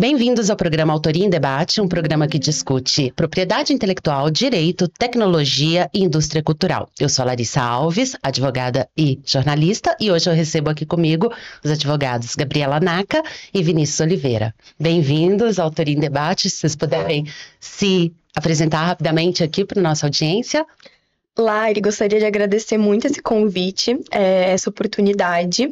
Bem-vindos ao programa Autoria em Debate, um programa que discute propriedade intelectual, direito, tecnologia e indústria cultural. Eu sou a Larissa Alves, advogada e jornalista, e hoje eu recebo aqui comigo os advogados Gabriela Naka e Vinícius Oliveira. Bem-vindos ao Autoria em Debate, se vocês puderem se apresentar rapidamente aqui para a nossa audiência. Lari, gostaria de agradecer muito esse convite, essa oportunidade.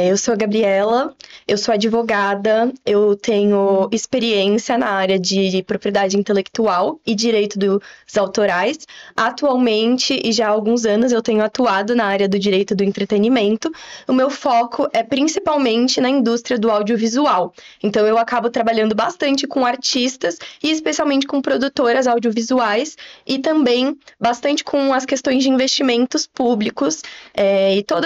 Eu sou a Gabriela, eu sou advogada, eu tenho experiência na área de propriedade intelectual e direito dos autorais. Atualmente, e já há alguns anos, eu tenho atuado na área do direito do entretenimento. O meu foco é principalmente na indústria do audiovisual. Então, eu acabo trabalhando bastante com artistas e especialmente com produtoras audiovisuais e também bastante com as questões de investimentos públicos e todo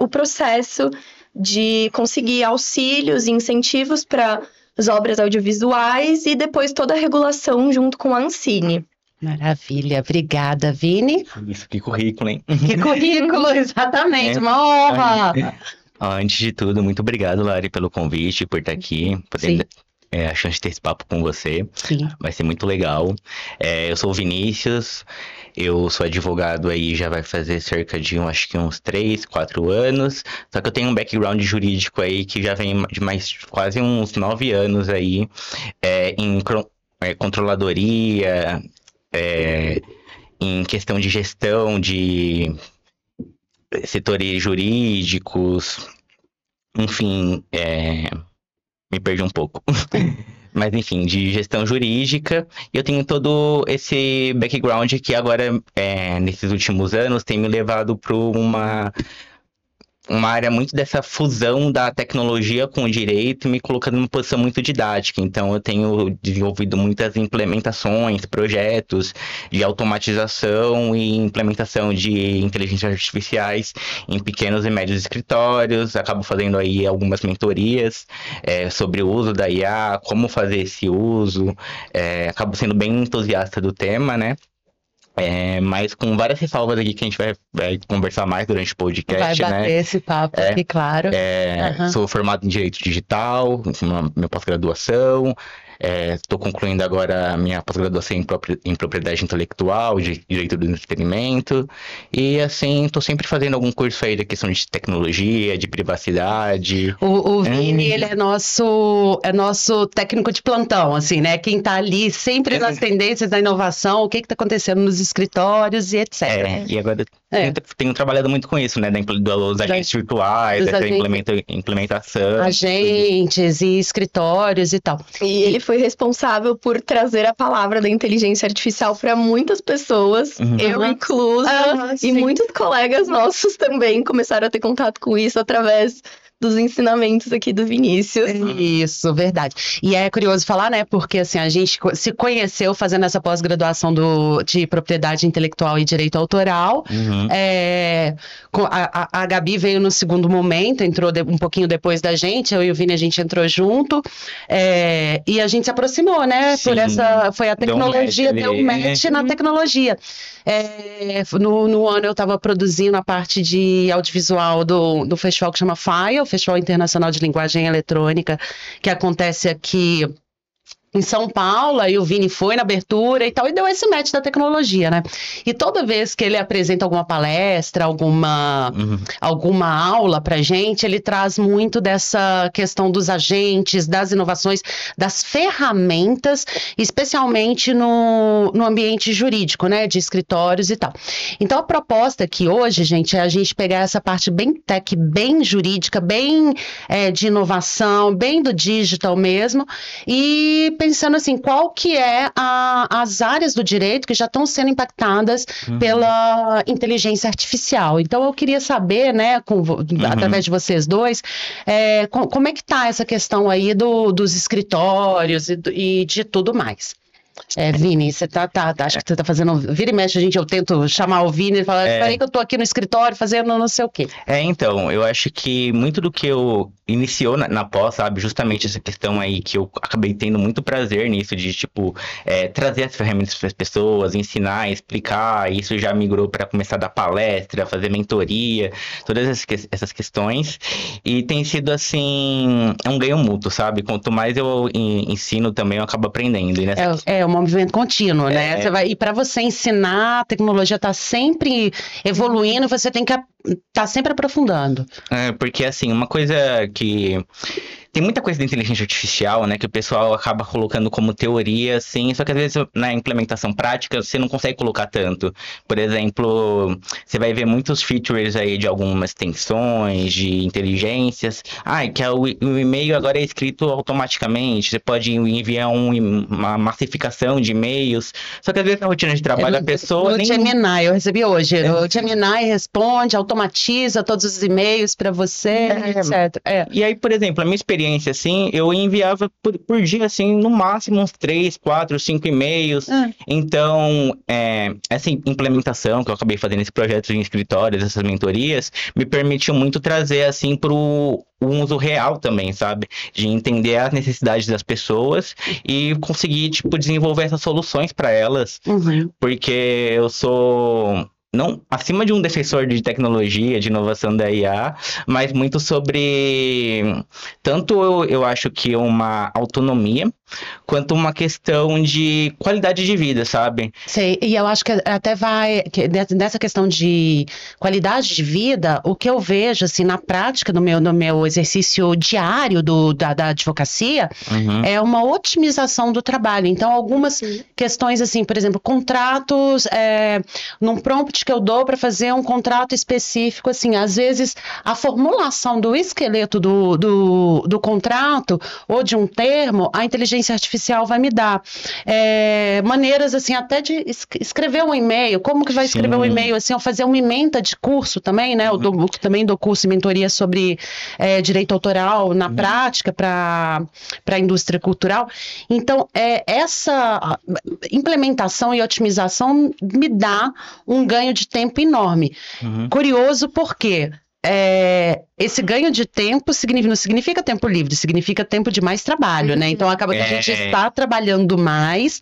o processo de conseguir auxílios e incentivos para as obras audiovisuais e depois toda a regulação junto com a Ancine. Maravilha, obrigada, Vini. Isso, que currículo, hein? Que currículo, exatamente, uma honra! Antes de tudo, muito obrigado, Lari, pelo convite, por estar aqui, podendo a chance de ter esse papo com você. Sim. Vai ser muito legal. Eu sou o Vinícius, eu sou advogado aí, já vai fazer cerca de acho que uns 3, 4 anos. Só que eu tenho um background jurídico aí que já vem de mais quase uns 9 anos aí em controladoria, em questão de gestão de setores jurídicos, enfim, me perdi um pouco. Mas enfim, de gestão jurídica. Eu tenho todo esse background que agora, nesses últimos anos, tem me levado para uma área muito dessa fusão da tecnologia com o direito, me colocando numa posição muito didática. Então, eu tenho desenvolvido muitas implementações, projetos de automatização e implementação de inteligências artificiais em pequenos e médios escritórios. Acabo fazendo aí algumas mentorias sobre o uso da IA, como fazer esse uso. Acabo sendo bem entusiasta do tema, né? Mas com várias ressalvas aqui que a gente vai conversar mais durante o podcast, vai bater esse papo aqui, claro. Sou formado em Direito Digital, minha pós-graduação. Estou concluindo agora a minha pós-graduação em Propriedade Intelectual, de Direito do Entretenimento. E, assim, estou sempre fazendo algum curso aí da questão de tecnologia, de privacidade. O Vini, ele é nosso técnico de plantão, assim, né? Quem está ali sempre nas tendências da inovação, o que está acontecendo nos escritórios e etc. E agora tenho trabalhado muito com isso, né? Dos agentes virtuais, dessa implementação. Agentes e escritórios e tal. E ele foi responsável por trazer a palavra da inteligência artificial para muitas pessoas, eu inclusa, e muitos colegas nossos também começaram a ter contato com isso através dos ensinamentos aqui do Vinícius. Isso, verdade. E é curioso falar, né, porque assim, a gente se conheceu fazendo essa pós-graduação de propriedade intelectual e direito autoral. A Gabi veio no segundo momento, entrou um pouquinho depois da gente, eu e o Vini, a gente entrou junto, e a gente se aproximou, né, foi a tecnologia, deu um match na tecnologia. No ano eu estava produzindo a parte de audiovisual do festival que chama FIA, o Festival Internacional de Linguagem Eletrônica, que acontece aqui em São Paulo, aí o Vini foi na abertura e tal, e deu esse match da tecnologia, né? E toda vez que ele apresenta alguma palestra, alguma aula pra gente, ele traz muito dessa questão dos agentes, das inovações, das ferramentas, especialmente no ambiente jurídico, né? De escritórios e tal. Então, a proposta aqui hoje, gente, é a gente pegar essa parte bem tech, bem jurídica, bem de inovação, bem do digital mesmo, e pensando assim, qual que é as áreas do direito que já estão sendo impactadas pela inteligência artificial. Então, eu queria saber, né, através de vocês dois, como é que está essa questão aí dos escritórios e de tudo mais. Vini, você acho que você tá fazendo, vira e mexe, eu tento chamar o Vini e falar, peraí que eu tô aqui no escritório fazendo não sei o quê. Então, eu acho que muito do que eu iniciou na pós, sabe, justamente essa questão aí que eu acabei tendo muito prazer nisso, de, tipo, trazer as ferramentas para as pessoas, ensinar, explicar, isso já migrou para começar a dar palestra, fazer mentoria, todas essas questões, e tem sido, assim, um ganho mútuo, sabe, quanto mais eu ensino também, eu acabo aprendendo. É um movimento contínuo, né, e para você ensinar, a tecnologia está sempre evoluindo, você tem que tá sempre aprofundando. Porque, assim, uma coisa que... Tem muita coisa da inteligência artificial, né, que o pessoal acaba colocando como teoria, assim, só que às vezes na implementação prática você não consegue colocar tanto. Por exemplo, você vai ver muitos features aí de algumas extensões, de inteligências. Que o e-mail agora é escrito automaticamente, você pode enviar uma massificação de e-mails, só que às vezes na rotina de trabalho a pessoa no Gemini, eu recebi hoje, o Gemini responde, automatiza todos os e-mails para você, etc. E aí, por exemplo, a minha experiência, assim, eu enviava por dia, assim, no máximo uns 3, 4, 5 e-mails. Então, essa implementação que eu acabei fazendo esse projeto de escritórios, essas mentorias, me permitiu muito trazer, assim, pro uso real também, sabe? De entender as necessidades das pessoas e conseguir, tipo, desenvolver essas soluções para elas. Porque eu sou... não acima de um defensor de tecnologia, de inovação da IA, mas muito sobre tanto eu acho que uma autonomia, quanto uma questão de qualidade de vida, sabe? Sei, e eu acho que até nessa questão de qualidade de vida, o que eu vejo, assim, na prática, no meu exercício diário da advocacia, é uma otimização do trabalho. Então, algumas questões, assim, por exemplo, contratos, num prompt que eu dou para fazer um contrato específico, assim, às vezes a formulação do esqueleto do contrato ou de um termo, a inteligência artificial vai me dar maneiras, assim, até de escrever um e-mail, como que vai escrever um e-mail, assim, ou fazer uma ementa de curso também, né, também dou curso e mentoria sobre direito autoral na prática para a indústria cultural. Então, essa implementação e otimização me dá um ganho de tempo enorme. Curioso porque esse ganho de tempo não significa tempo livre, significa tempo de mais trabalho, né? Então acaba que a gente está trabalhando mais.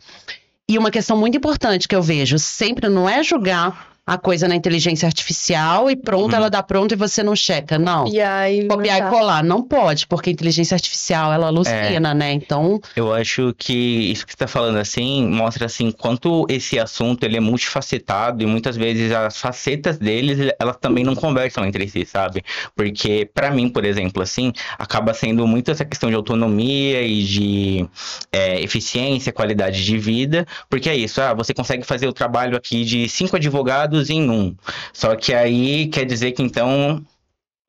E uma questão muito importante que eu vejo sempre não é julgar a coisa na inteligência artificial e pronto, ela dá pronto e você não checa, não. Copiar e colar, não pode, porque a inteligência artificial, ela alucina, né? Então... Eu acho que isso que você tá falando, assim, mostra, assim, quanto esse assunto, ele é multifacetado e muitas vezes as facetas deles, elas também não conversam entre si, sabe? Porque, pra mim, por exemplo, assim, acaba sendo muito essa questão de autonomia e de eficiência, qualidade de vida, porque é isso, você consegue fazer o trabalho aqui de 5 advogados em um. Só que aí quer dizer que então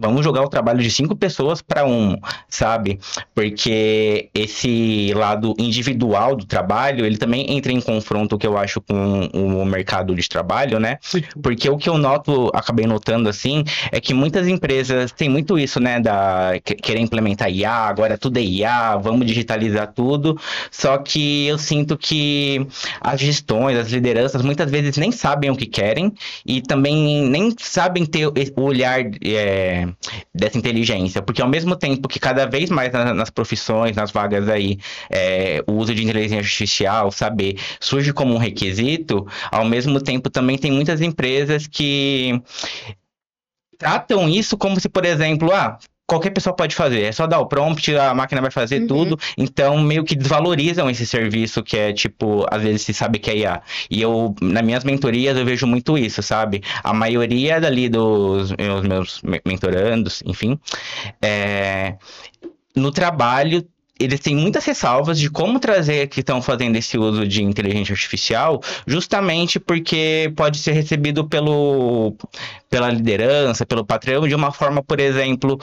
vamos jogar o trabalho de 5 pessoas para um, sabe? Porque esse lado individual do trabalho, ele também entra em confronto, que eu acho, com o mercado de trabalho, né? Porque o que eu acabei notando, assim, é que muitas empresas têm muito isso, né? Querer implementar IA, agora tudo é IA, vamos digitalizar tudo. Só que eu sinto que as gestões, as lideranças, muitas vezes nem sabem o que querem e também nem sabem ter o olhar dessa inteligência, porque ao mesmo tempo que cada vez mais nas profissões, nas vagas aí, o uso de inteligência artificial, saber, surge como um requisito, ao mesmo tempo também tem muitas empresas que tratam isso como se, por exemplo, qualquer pessoa pode fazer, é só dar o prompt, a máquina vai fazer tudo, então meio que desvalorizam esse serviço que é, tipo, às vezes se sabe que é IA. E nas minhas mentorias eu vejo muito isso, sabe? A maioria dali dos meus mentorandos, enfim, no trabalho, eles têm muitas ressalvas de como trazer que estão fazendo esse uso de inteligência artificial, justamente porque pode ser recebido pela liderança, pelo patrão, de uma forma, por exemplo,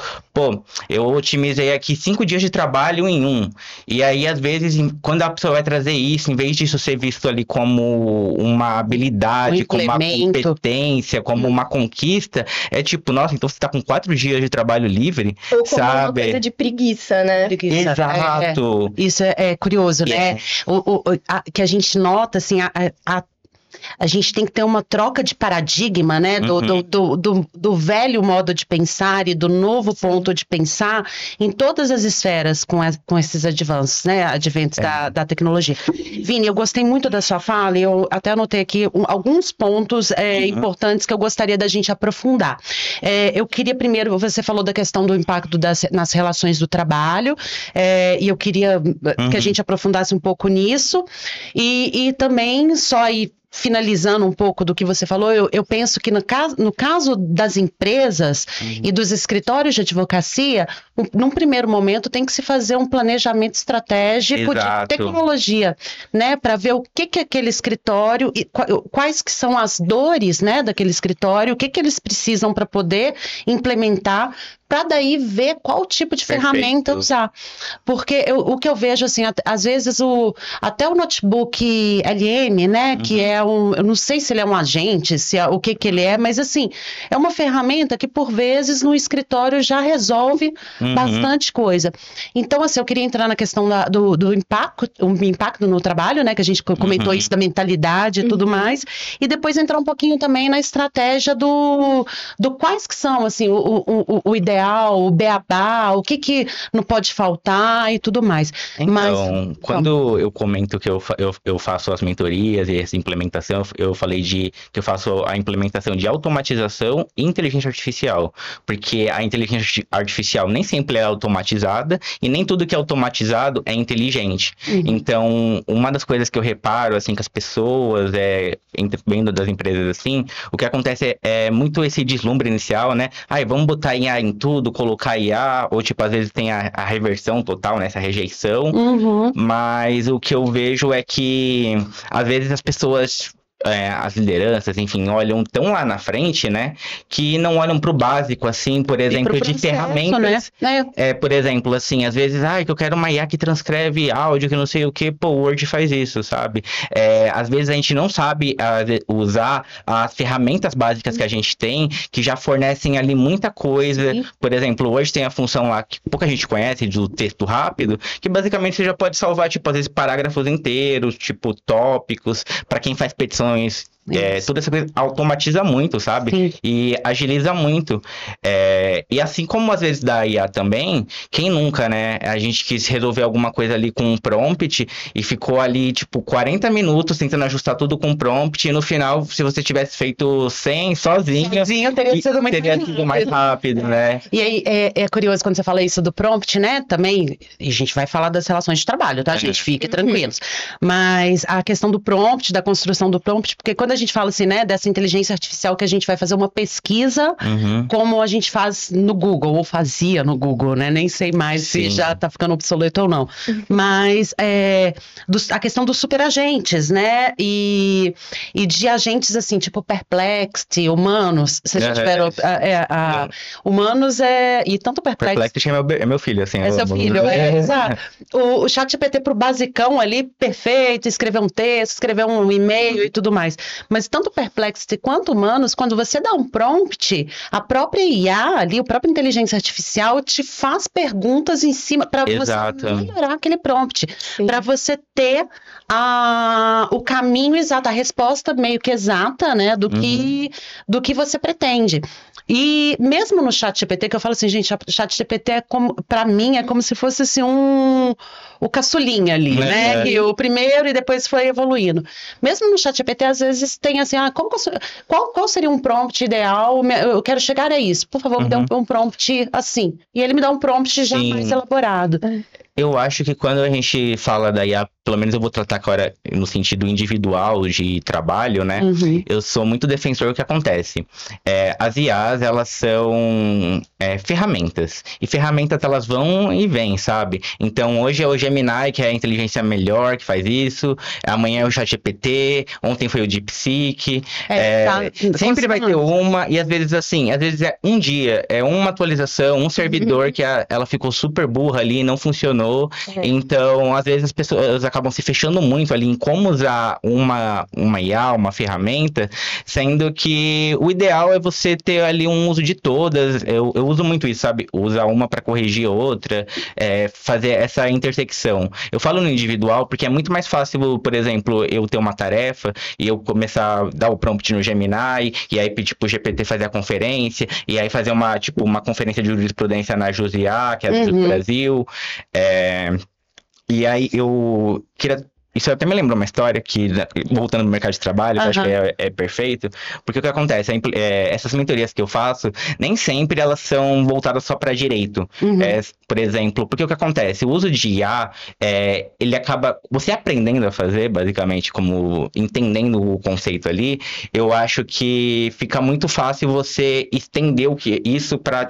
eu otimizei aqui 5 dias de trabalho em um. E aí, às vezes, quando a pessoa vai trazer isso, em vez disso ser visto ali como uma habilidade, como uma competência, como uma conquista, é tipo, nossa, então você tá com 4 dias de trabalho livre, ou como sabe? uma coisa de preguiça, né? Exato. Exato. Isso é curioso, né? Que a gente nota, assim, a gente tem que ter uma troca de paradigma, né? Do velho modo de pensar e do novo ponto de pensar em todas as esferas com esses advances, né? Adventos da tecnologia. Vini, eu gostei muito da sua fala e eu até anotei aqui alguns pontos importantes que eu gostaria da gente aprofundar. Eu queria primeiro, você falou da questão do impacto nas relações do trabalho, e eu queria que a gente aprofundasse um pouco nisso, e também só aí finalizando um pouco do que você falou, eu penso que no caso das empresas e dos escritórios de advocacia, num primeiro momento tem que se fazer um planejamento estratégico de tecnologia, né, para ver o que aquele escritório, e quais que são as dores, né, daquele escritório, o que eles precisam para poder implementar, para daí ver qual tipo de ferramenta usar. Porque o que eu vejo, assim, às vezes até o notebook LM, né, que é eu não sei se ele é um agente, o que ele é, mas assim, é uma ferramenta que por vezes no escritório já resolve bastante coisa. Então, assim, eu queria entrar na questão do impacto no trabalho, né, que a gente comentou isso da mentalidade e tudo mais, e depois entrar um pouquinho também na estratégia do quais que são, assim, o ideal, o beabá, o que não pode faltar e tudo mais. Então, quando eu comento que eu faço as mentorias e essa implementação, eu falei que eu faço a implementação de automatização e inteligência artificial, porque a inteligência artificial nem sempre é automatizada e nem tudo que é automatizado é inteligente. Então, uma das coisas que eu reparo, assim, que as pessoas, vendo das empresas assim, o que acontece é muito esse deslumbre inicial, né? Vamos botar IA em tudo, colocar IA, ou tipo, às vezes tem a reversão total, né? Essa rejeição. Mas o que eu vejo é que, às vezes, as pessoas... as lideranças, enfim, olham tão lá na frente, né, que não olham pro básico, assim, por exemplo, de ferramentas, né? Por exemplo, assim, às vezes, que eu quero uma IA que transcreve áudio, que não sei o que, o Word faz isso, sabe? Às vezes a gente não sabe usar as ferramentas básicas que a gente tem, que já fornecem ali muita coisa. Por exemplo, hoje tem a função lá que pouca gente conhece, do texto rápido, que basicamente você já pode salvar, tipo, às vezes parágrafos inteiros, tipo, tópicos, para quem faz petições. Toda essa coisa automatiza muito, sabe? Sim. E agiliza muito. E assim como às vezes da IA também, quem nunca, né? A gente quis resolver alguma coisa ali com um prompt e ficou ali, tipo, 40 minutos tentando ajustar tudo com prompt, e no final, se você tivesse feito 100 sozinho teria sido mais rápido, né? E aí, é curioso quando você fala isso do prompt, né? Também, e a gente vai falar das relações de trabalho, tá, gente? Fiquem tranquilos. Mas a questão do prompt, da construção do prompt, porque quando a gente fala assim, né, dessa inteligência artificial que a gente vai fazer uma pesquisa, como a gente faz no Google, ou fazia no Google, né? Nem sei mais se já tá ficando obsoleto ou não. Mas a questão dos superagentes, né? E de agentes assim, tipo Perplexity, Humanos. Vocês já tiveram Humanos e tanto Perplexity é meu filho, assim. É seu filho, exato. O ChatGPT pro basicão ali, perfeito, escrever um texto, escrever um e-mail e tudo mais. Mas tanto Perplexity quanto Humanos, quando você dá um prompt, a própria IA ali, a própria inteligência artificial te faz perguntas em cima para você melhorar aquele prompt, para você ter o caminho exato, a resposta meio que exata, né, do que você pretende. E mesmo no ChatGPT, que eu falo assim, gente, o ChatGPT para mim é como se fosse assim o caçulinha ali, né? Que o primeiro e depois foi evoluindo. Mesmo no ChatGPT, às vezes tem assim, qual seria um prompt ideal? Eu quero chegar a isso. Por favor, me dê um prompt assim. E ele me dá um prompt já mais elaborado. Eu acho que quando a gente fala da IA, pelo menos eu vou tratar agora no sentido individual de trabalho, né? Eu sou muito defensor do que acontece. As IAs, elas são ferramentas. E ferramentas, elas vão e vêm, sabe? Então, hoje é o Gemini, que é a inteligência melhor, que faz isso. Amanhã é o ChatGPT. Ontem foi o DeepSeek. Sempre vai ter uma. E às vezes, assim, é um dia, é uma atualização, um servidor que ela ficou super burra ali, não funcionou. Então, às vezes as pessoas acabam se fechando muito ali em como usar uma IA, uma ferramenta, sendo que o ideal é você ter ali um uso de todas. Eu uso muito isso, sabe? Usar uma para corrigir a outra, fazer essa intersecção. Eu falo no individual porque é muito mais fácil, por exemplo, eu ter uma tarefa e eu começar a dar o prompt no Gemini, e aí pedir pro GPT fazer a conferência, e aí fazer uma conferência de jurisprudência na JUSIA, que é a do Brasil. E aí eu queria... Isso até me lembrou uma história que, voltando no mercado de trabalho, eu acho que é perfeito, porque o que acontece, essas mentorias que eu faço, nem sempre elas são voltadas só para direito. Por exemplo, porque o que acontece, o uso de IA, ele acaba, você aprendendo a fazer, basicamente, como entendendo o conceito ali, eu acho que fica muito fácil você estender isso para,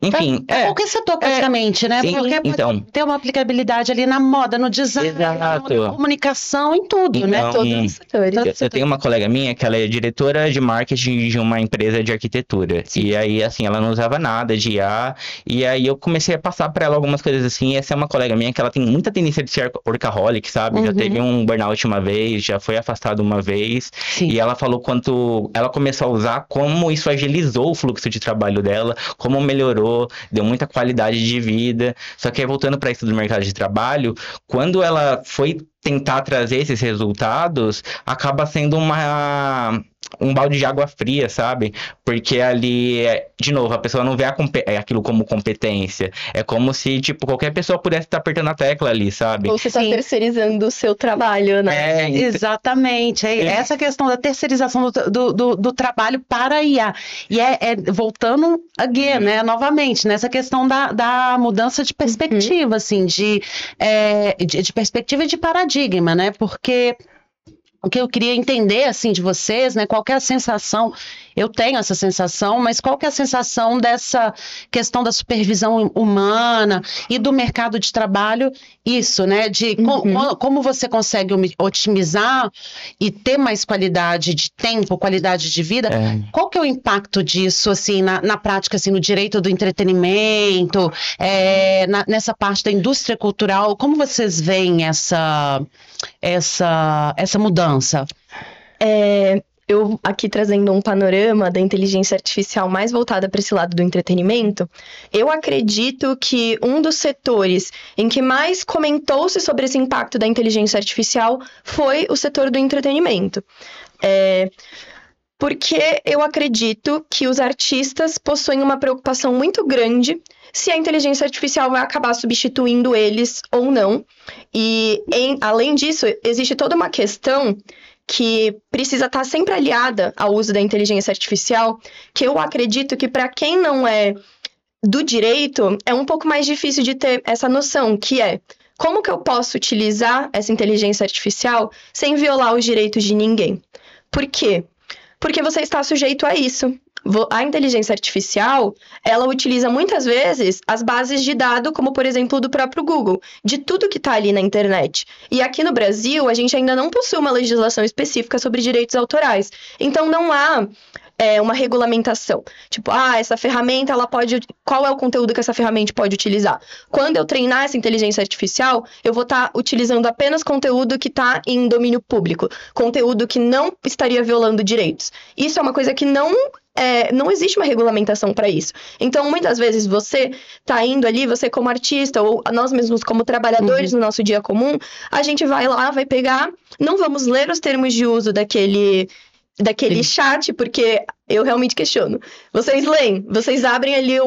enfim, qualquer setor, praticamente, né? Sim, porque pode ter uma aplicabilidade ali na moda, no design, na comunicação, em tudo, né? Todos os setores. Eu tenho uma colega minha que ela é diretora de marketing de uma empresa de arquitetura. Sim. E aí, assim, ela não usava nada de IA. E aí eu comecei a passar para ela algumas coisas assim. E essa é uma colega minha que ela tem muita tendência de ser workaholic, sabe? Já teve um burnout uma vez, já foi afastada uma vez. Sim. E ela falou quanto ela começou a usar, como isso agilizou o fluxo de trabalho dela, como melhorou, deu muita qualidade de vida. Só que aí, voltando para isso do mercado de trabalho, quando ela foi tentar trazer esses resultados, acaba sendo um balde de água fria, sabe? Porque ali, de novo, a pessoa não vê aquilo como competência. É como se, qualquer pessoa pudesse estar apertando a tecla ali, sabe? Ou você está terceirizando o seu trabalho, né? Exatamente. Essa questão da terceirização do trabalho para a IA. E voltando again, né? Novamente, nessa questão da mudança de perspectiva, assim, de perspectiva e de paradigma, né? Porque o que eu queria entender, assim, de vocês, né? Qual que é a sensação? Eu tenho essa sensação, mas qual que é a sensação dessa questão da supervisão humana e do mercado de trabalho? Isso, né? De como você consegue otimizar e ter mais qualidade de tempo, qualidade de vida. Qual que é o impacto disso, assim, na prática, assim, no direito do entretenimento, nessa parte da indústria cultural? Como vocês veem essa mudança? Eu aqui trazendo um panorama da inteligência artificial mais voltada para esse lado do entretenimento, eu acredito que um dos setores em que mais comentou-se sobre esse impacto da inteligência artificial foi o setor do entretenimento. Porque eu acredito que os artistas possuem uma preocupação muito grande se a inteligência artificial vai acabar substituindo eles ou não. E, além disso, existe toda uma questão que precisa estar sempre aliada ao uso da inteligência artificial, que eu acredito que para quem não é do direito, é um pouco mais difícil de ter essa noção, que é como que eu posso utilizar essa inteligência artificial sem violar os direitos de ninguém? Por quê? Porque você está sujeito a isso. A inteligência artificial, ela utiliza muitas vezes as bases de dados, como por exemplo do próprio Google, de tudo que está ali na internet. E aqui no Brasil, a gente ainda não possui uma legislação específica sobre direitos autorais. Então não há uma regulamentação. Essa ferramenta, qual é o conteúdo que essa ferramenta pode utilizar? Quando eu treinar essa inteligência artificial, eu vou estar utilizando apenas conteúdo que está em domínio público, conteúdo que não estaria violando direitos. Isso é uma coisa que não existe uma regulamentação para isso. Então, muitas vezes, você está indo ali, você como artista, ou nós mesmos como trabalhadores no nosso dia comum, a gente vai lá, vai pegar, não vamos ler os termos de uso daquele chat, porque eu realmente questiono. Vocês leem, vocês abrem ali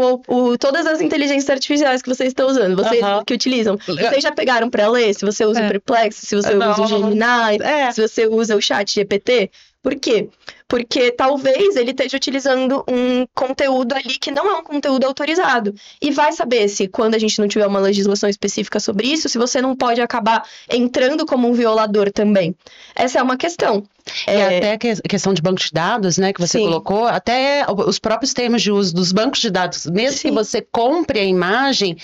todas as inteligências artificiais que vocês estão usando, vocês que utilizam. Vocês já pegaram para ler? Se você usa o Perplexo, se você usa o Gemini, se você usa o chat GPT. Por quê? Porque talvez ele esteja utilizando um conteúdo ali que não é um conteúdo autorizado. E vai saber se, quando a gente não tiver uma legislação específica sobre isso, se você não pode acabar entrando como um violador também. Essa é uma questão. E até a questão de banco de dados, né, que você colocou, até os próprios termos de uso dos bancos de dados, mesmo que você compre a imagem,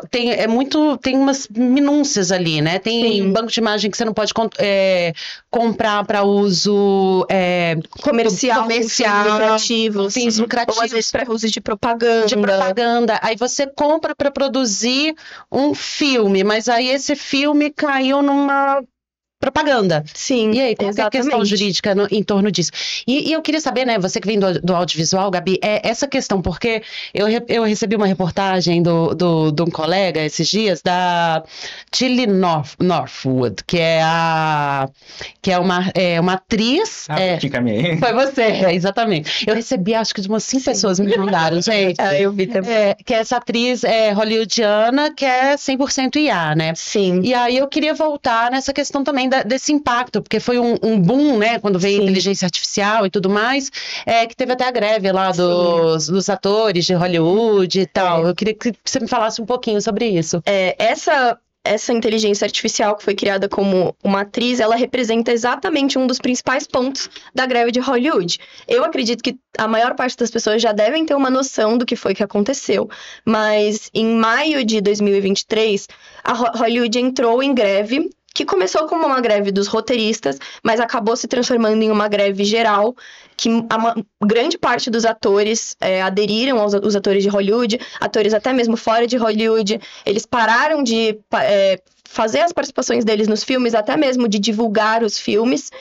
tem umas minúcias ali, né? Tem banco de imagem que você não pode comprar para uso comercial, fins lucrativos, ou às vezes para uso de propaganda. Aí você compra para produzir um filme, mas aí esse filme caiu numa propaganda. Sim, e aí, qual é a questão jurídica em torno disso? E eu queria saber, né, você que vem do audiovisual, Gabi, essa questão, porque eu recebi uma reportagem de um colega esses dias, da Tilly Northwood, que é uma atriz. Foi você, exatamente. Eu recebi, acho que de umas 5 pessoas me mandaram, gente. Eu vi também. Que é essa atriz hollywoodiana, que é 100% IA, né? Sim. E aí eu queria voltar nessa questão também desse impacto, porque foi um boom, né, quando veio a inteligência artificial e tudo mais, que teve até a greve lá dos atores de Hollywood e tal. Eu queria que você me falasse um pouquinho sobre isso. Essa inteligência artificial que foi criada como uma atriz, ela representa exatamente um dos principais pontos da greve de Hollywood. Eu acredito que a maior parte das pessoas já devem ter uma noção do que foi que aconteceu, mas em maio de 2023, a Hollywood entrou em greve, que começou como uma greve dos roteiristas, mas acabou se transformando em uma greve geral, que a grande parte dos atores aderiram aos atores de Hollywood, atores até mesmo fora de Hollywood, eles pararam de fazer as participações deles nos filmes, até mesmo de divulgar os filmes.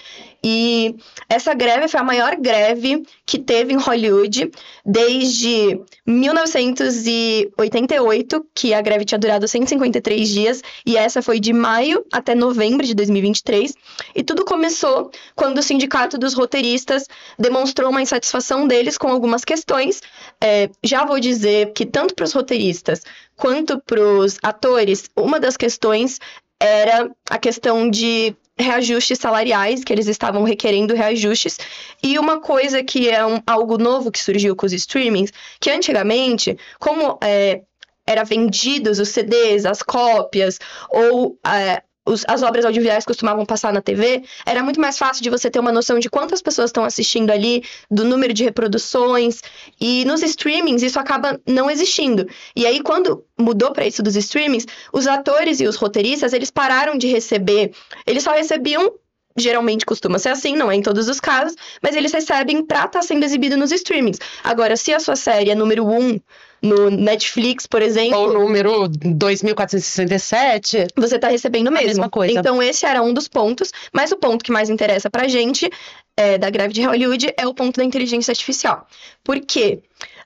E essa greve foi a maior greve que teve em Hollywood desde 1988, que a greve tinha durado 153 dias, e essa foi de maio até novembro de 2023. E tudo começou quando o Sindicato dos Roteiristas demonstrou uma insatisfação deles com algumas questões. Já vou dizer que tanto para os roteiristas quanto para os atores, uma das questões era a questão de reajustes salariais, que eles estavam requerendo reajustes. E uma coisa que é algo novo que surgiu com os streamings, que antigamente, como era vendidos os CDs, as cópias, ou as obras audiovisuais costumavam passar na TV, era muito mais fácil de você ter uma noção de quantas pessoas estão assistindo ali, do número de reproduções, e nos streamings isso acaba não existindo. E aí, quando mudou para isso dos streamings, os atores e os roteiristas, eles pararam de receber, eles só recebiam, geralmente costuma ser assim, não é em todos os casos, mas eles recebem para estar sendo exibido nos streamings. Agora, se a sua série é número 1 no Netflix, por exemplo, ou número 2.467, você tá recebendo mesmo. A mesma coisa. Então, esse era um dos pontos, mas o ponto que mais interessa pra gente da greve de Hollywood é o ponto da inteligência artificial. Por quê?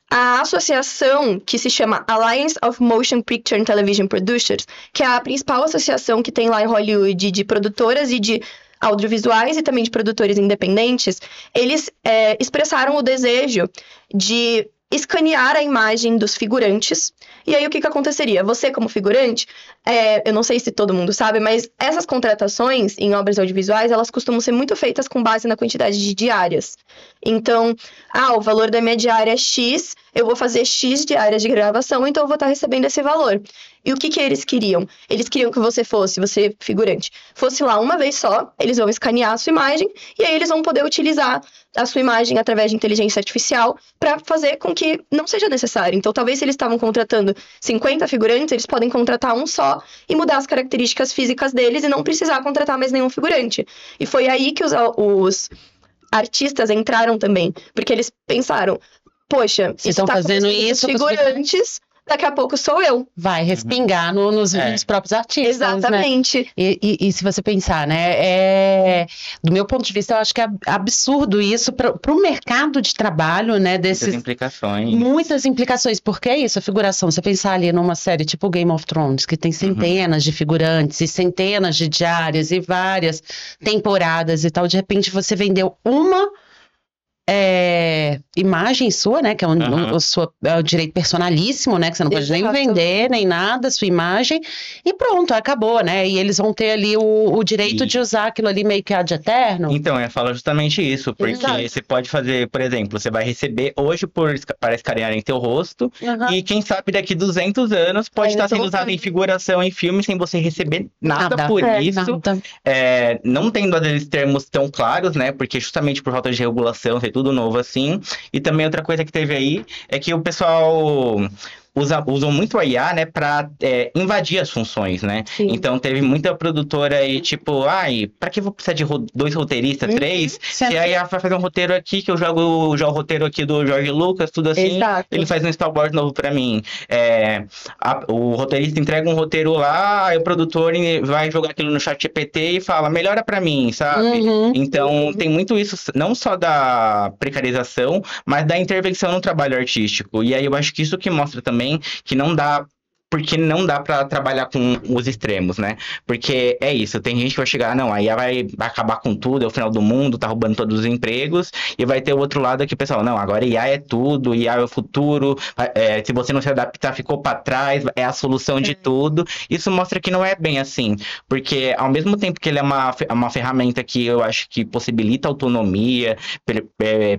A associação que se chama Alliance of Motion Picture and Television Producers, que é a principal associação que tem lá em Hollywood de produtoras e de audiovisuais e também de produtores independentes, eles expressaram o desejo de escanear a imagem dos figurantes. E aí, o que aconteceria? Você, como figurante, eu não sei se todo mundo sabe, mas essas contratações em obras audiovisuais, elas costumam ser muito feitas com base na quantidade de diárias. Então, o valor da minha diária é X, eu vou fazer X diárias de gravação, então eu vou estar recebendo esse valor. E o que eles queriam? Eles queriam que você figurante, fosse lá uma vez só, eles vão escanear a sua imagem, e aí eles vão poder utilizar a sua imagem através de inteligência artificial para fazer com que não seja necessário. Então, talvez se eles estavam contratando 50 figurantes, eles podem contratar um só e mudar as características físicas deles e não precisar contratar mais nenhum figurante. E foi aí que os artistas entraram também, porque eles pensaram, poxa, vocês estão fazendo isso, figurantes, daqui a pouco sou eu. Vai respingar nos próprios artistas. Exatamente. Né? E se você pensar, né? Do meu ponto de vista, eu acho que é absurdo isso para o mercado de trabalho, né? Muitas implicações. Muitas implicações. Porque é isso, a figuração. Você pensar ali numa série tipo Game of Thrones, que tem centenas de figurantes e centenas de diárias e várias temporadas e tal. De repente você vendeu uma imagem sua, né, que é o direito personalíssimo, né, que você não pode nem vender, nem nada, sua imagem, e pronto, acabou, né, e eles vão ter ali o direito de usar aquilo ali meio que ad eterno. Então, eu falo justamente isso, porque você pode fazer, por exemplo, você vai receber hoje para escanearem teu rosto, e quem sabe daqui 200 anos pode estar sendo usado em figuração em filme sem você receber nada por isso, nada. Não tendo, às vezes, termos tão claros, né, porque justamente por falta de regulação, tudo novo assim. E também outra coisa que teve aí é que o pessoal usam muito a IA, né, pra invadir as funções, né? Sim. Então, teve muita produtora aí, tipo, pra que eu vou precisar de 2 roteiristas, 3? Se a IA vai fazer um roteiro aqui, que eu jogo já o roteiro aqui do Jorge Lucas, tudo assim, Exato. ele faz um Star Wars novo pra mim. O roteirista entrega um roteiro lá, aí o produtor vai jogar aquilo no chat GPT e fala, melhora pra mim, sabe? Então, tem muito isso, não só da precarização, mas da intervenção no trabalho artístico. E aí eu acho que isso que mostra também que não dá pra trabalhar com os extremos, né? Porque é isso, tem gente que vai chegar, não, aí vai acabar com tudo, é o final do mundo, tá roubando todos os empregos, e vai ter o outro lado aqui, o pessoal, não, agora IA é tudo, IA é o futuro, se você não se adaptar, ficou pra trás, é a solução de tudo. Isso mostra que não é bem assim, porque ao mesmo tempo que ele é uma ferramenta que eu acho que possibilita autonomia,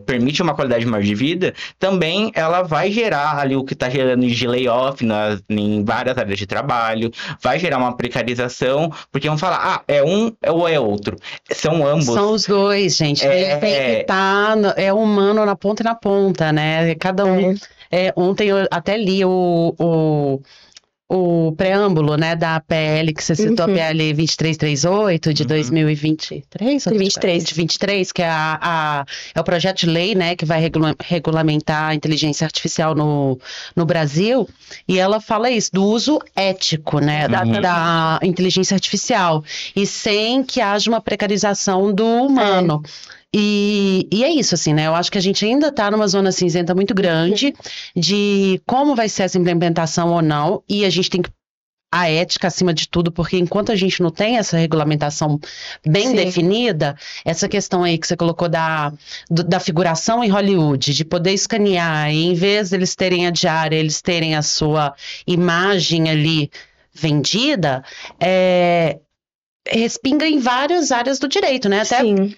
permite uma qualidade maior de vida, também ela vai gerar ali o que tá gerando de layoff em várias áreas de trabalho, vai gerar uma precarização, porque vão falar, é um ou é outro. São ambos. São os dois, gente. Tem que estar, humano na ponta, né? Cada um. Ontem eu até li o preâmbulo, né, da PL, que você citou, a PL 2338 de 2023? 23, que é o projeto de lei, né, que vai regulamentar a inteligência artificial no Brasil, e ela fala isso, do uso ético, né, da inteligência artificial, e sem que haja uma precarização do humano. E é isso, assim, né? Eu acho que a gente ainda tá numa zona cinzenta muito grande de como vai ser essa implementação ou não, e a gente tem que a ética acima de tudo, porque enquanto a gente não tem essa regulamentação bem definida, essa questão aí que você colocou da figuração em Hollywood, de poder escanear, e em vez deles terem a diária, eles terem a sua imagem ali vendida, respinga em várias áreas do direito, né?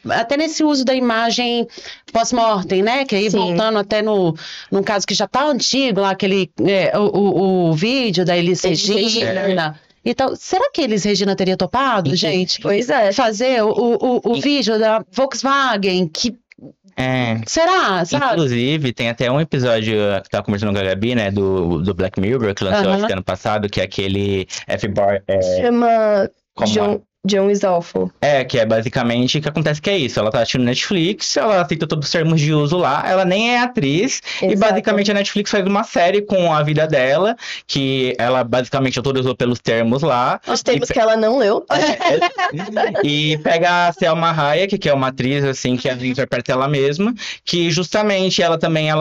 Até nesse uso da imagem pós-mortem, né? Que aí voltando até num caso que já tá antigo, lá aquele o vídeo da Elis Regina. Então, será que Elis Regina teria topado, gente? Pois é. Fazer o vídeo da Volkswagen que será, sabe? Inclusive, tem até um episódio que tava conversando com a Gabi, né, do Black Mirror, que lançou acho que ano passado, que é aquele F-Bar. Chama John is Awful. Que é basicamente o que acontece que é isso. Ela tá assistindo Netflix, ela aceita todos os termos de uso lá, ela nem é atriz, e basicamente a Netflix faz uma série com a vida dela, que ela basicamente autorizou pelos termos lá. Os termos que ela não leu. E pega a Selma Hayek, que é uma atriz, assim, que ela interpreta ela mesma, que justamente ela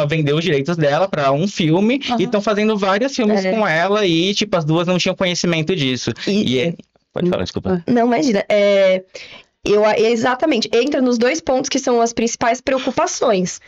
vendeu os direitos dela pra um filme, e estão fazendo vários filmes com ela, e tipo, as duas não tinham conhecimento disso. Pode falar, desculpa. Não, imagina. Exatamente. Entra nos 2 pontos que são as principais preocupações.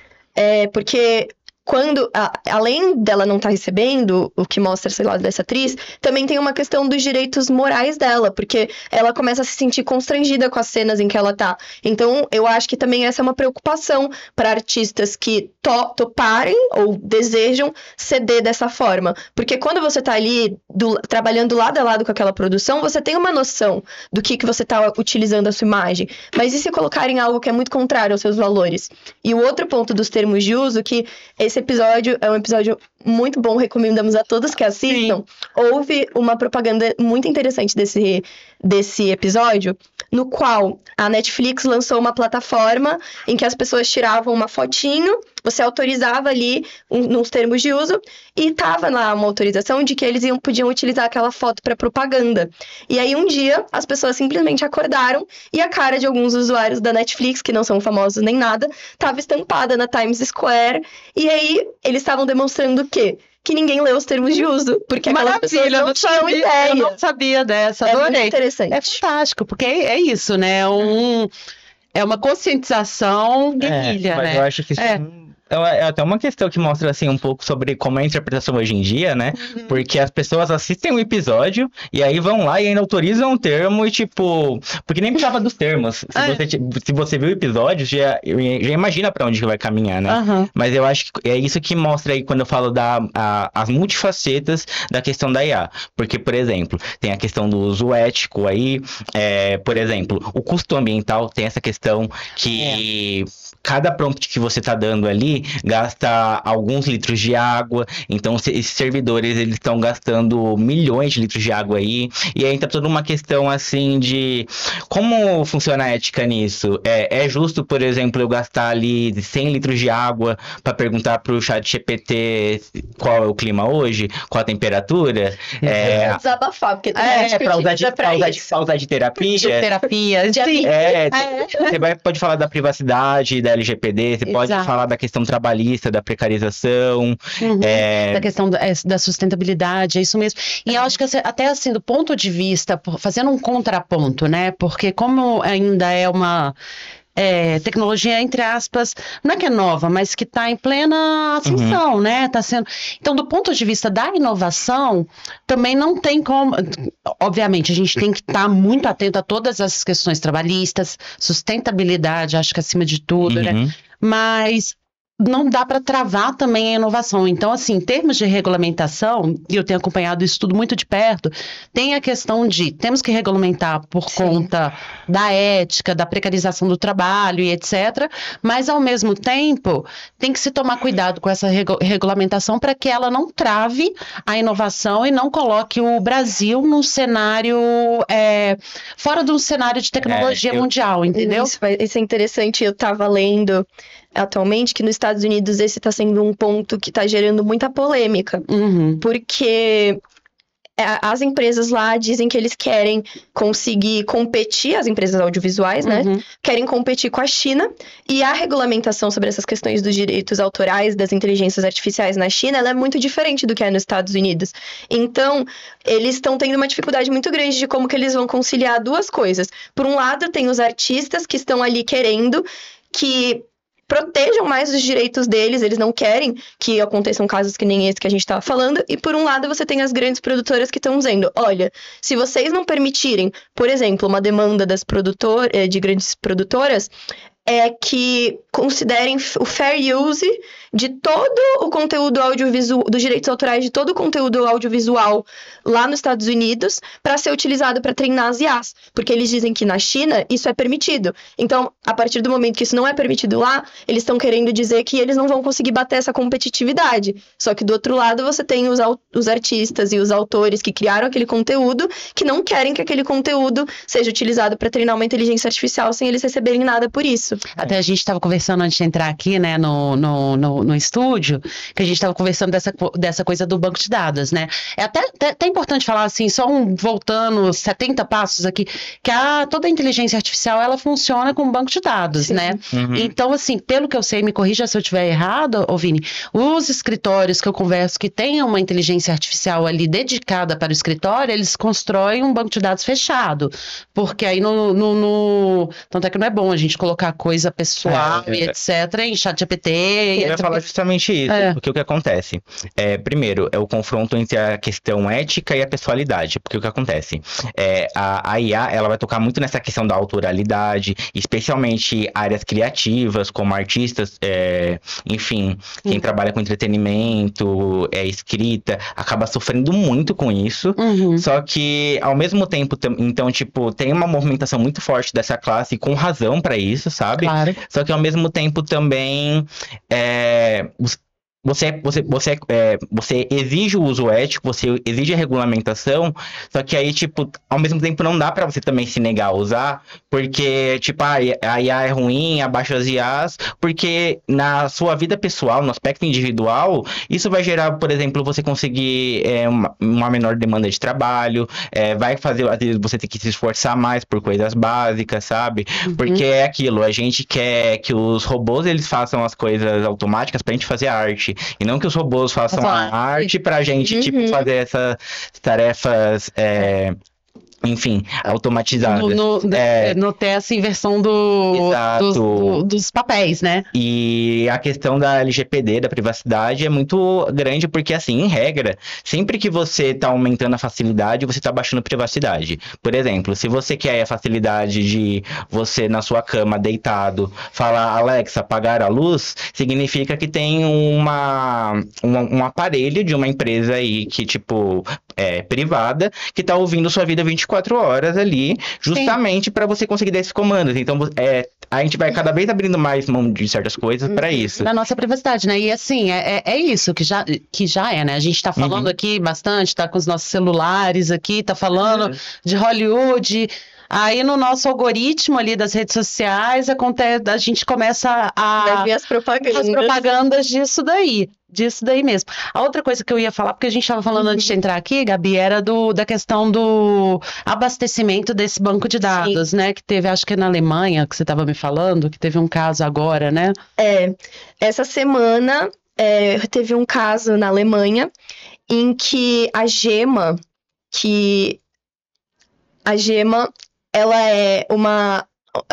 Porque quando, além dela não estar recebendo, o que mostra, sei lá, dessa atriz, também tem uma questão dos direitos morais dela, porque ela começa a se sentir constrangida com as cenas em que ela tá. Então, eu acho que também essa é uma preocupação para artistas que toparem ou desejam ceder dessa forma. Porque quando você tá ali trabalhando lado a lado com aquela produção, você tem uma noção do que você tá utilizando a sua imagem. Mas e se colocarem algo que é muito contrário aos seus valores? E o outro ponto dos termos de uso, que esse episódio é um episódio muito bom, recomendamos a todos que assistam. Houve uma propaganda muito interessante desse episódio, no qual a Netflix lançou uma plataforma em que as pessoas tiravam uma fotinho, você autorizava ali nos termos de uso, e tava lá uma autorização de que eles podiam utilizar aquela foto para propaganda. E aí um dia as pessoas simplesmente acordaram e a cara de alguns usuários da Netflix, que não são famosos nem nada, estava estampada na Times Square, e aí eles estavam demonstrando o quê? Que ninguém leu os termos de uso, porque aquelas pessoas não tinham ideia. Eu não sabia dessa, adorei. É muito interessante. É fantástico, porque é isso, né? É uma conscientização guerrilha, mas né? eu acho que isso é até uma questão que mostra, assim, um pouco sobre como é a interpretação hoje em dia, né? Porque as pessoas assistem um episódio e aí vão lá e ainda autorizam o termo e, tipo... Porque nem precisava dos termos. Se você viu o episódio, já imagina pra onde que vai caminhar, né? Mas eu acho que é isso que mostra aí quando eu falo as multifacetas da questão da IA. Porque, por exemplo, tem a questão do uso ético aí, por exemplo, o custo ambiental tem essa questão que... cada prompt que você está dando ali gasta alguns litros de água, então esses servidores eles estão gastando milhões de litros de água aí, e aí entra toda uma questão assim de como funciona a ética nisso. É justo, por exemplo, eu gastar ali 100 litros de água para perguntar para o ChatGPT qual é o clima hoje, qual a temperatura? Desabafar, porque para usar de terapia. De terapia, sim. Você pode falar da privacidade, da LGPD, você pode falar da questão trabalhista, da precarização. Da questão da sustentabilidade, é isso mesmo. E eu acho que até assim, do ponto de vista, fazendo um contraponto, né? Porque como ainda é uma tecnologia, entre aspas, não é que é nova, mas que está em plena ascensão, né? Tá sendo... Então, do ponto de vista da inovação, também não tem como... Obviamente, a gente tem que estar muito atento a todas as questões trabalhistas, sustentabilidade, acho que acima de tudo, né? Mas não dá para travar também a inovação. Então, assim, em termos de regulamentação, e eu tenho acompanhado isso tudo muito de perto, tem a questão de temos que regulamentar por conta da ética, da precarização do trabalho e etc. Mas, ao mesmo tempo, tem que se tomar cuidado com essa regulamentação para que ela não trave a inovação e não coloque o Brasil num cenário fora do cenário de tecnologia mundial, entendeu? Isso é interessante. Eu estava lendo atualmente que nos Estados Unidos esse está sendo um ponto que está gerando muita polêmica, porque as empresas lá dizem que eles querem conseguir competir, as empresas audiovisuais, né? Querem competir com a China, e a regulamentação sobre essas questões dos direitos autorais das inteligências artificiais na China, ela é muito diferente do que é nos Estados Unidos. Então, eles estão tendo uma dificuldade muito grande de como que eles vão conciliar duas coisas. Por um lado, tem os artistas que estão ali querendo que protejam mais os direitos deles, eles não querem que aconteçam casos que nem esse que a gente estava falando, e por um lado você tem as grandes produtoras que estão dizendo, olha, se vocês não permitirem, por exemplo, uma demanda de grandes produtoras, é que considerem o fair use de todo o conteúdo audiovisual, dos direitos autorais de todo o conteúdo audiovisual lá nos Estados Unidos para ser utilizado para treinar as IAs, porque eles dizem que na China isso é permitido. Então, a partir do momento que isso não é permitido lá, eles estão querendo dizer que eles não vão conseguir bater essa competitividade. Só que do outro lado você tem os artistas e os autores que criaram aquele conteúdo que não querem que aquele conteúdo seja utilizado para treinar uma inteligência artificial sem eles receberem nada por isso. Até a gente estava conversando antes de entrar aqui, né, no estúdio, que a gente estava conversando dessa coisa do banco de dados, né? É até importante falar assim, voltando 70 passos aqui, que toda a inteligência artificial, ela funciona com um banco de dados, né? Então, assim, pelo que eu sei, me corrija se eu estiver errado, Vini, os escritórios que eu converso que tenham uma inteligência artificial ali dedicada para o escritório, eles constroem um banco de dados fechado, porque aí tanto é que não é bom a gente colocar coisa pessoal e etc. em ChatGPT. Eu ia falar justamente isso, porque o que acontece? Primeiro, é o confronto entre a questão ética e a pessoalidade, porque o que acontece? A IA, ela vai tocar muito nessa questão da autoralidade, especialmente áreas criativas, como artistas, enfim, quem trabalha com entretenimento, escrita, acaba sofrendo muito com isso, só que, ao mesmo tempo, então, tipo, tem uma movimentação muito forte dessa classe, com razão pra isso, sabe? Claro. Só que ao mesmo tempo também você exige o uso ético, você exige a regulamentação, só que aí, tipo, ao mesmo tempo não dá pra você também se negar a usar, porque, tipo, a IA é ruim, abaixa as IAs, porque na sua vida pessoal, no aspecto individual, isso vai gerar, por exemplo, você conseguir uma menor demanda de trabalho, vai fazer, às vezes, você ter que se esforçar mais por coisas básicas, sabe? Porque é aquilo, a gente quer que os robôs, eles façam as coisas automáticas pra gente fazer arte, e não que os robôs façam a arte pra gente, tipo, fazer essas tarefas, enfim, automatizadas. Não ter essa inversão dos papéis, né? E a questão da LGPD, da privacidade, é muito grande, porque, assim, em regra, sempre que você tá aumentando a facilidade, você tá baixando a privacidade. Por exemplo, se você quer a facilidade de você, na sua cama, deitado, falar, Alexa, apagar a luz, significa que tem um aparelho de uma empresa aí que, tipo, privada, que tá ouvindo sua vida 24 horas ali, justamente para você conseguir dar esses comandos. Então, a gente vai cada vez abrindo mais mão de certas coisas para isso. Da nossa privacidade, né? E assim, é isso que já é, né? A gente tá falando aqui bastante, tá com os nossos celulares aqui, tá falando de Hollywood. Aí no nosso algoritmo ali das redes sociais, a gente começa Vai ver as propagandas disso daí mesmo. A outra coisa que eu ia falar, porque a gente estava falando antes de entrar aqui, Gabi, era da questão do abastecimento desse banco de dados, né? Que teve, acho que na Alemanha, que você estava me falando, que teve um caso agora, né? Essa semana teve um caso na Alemanha em que a Gema, ela é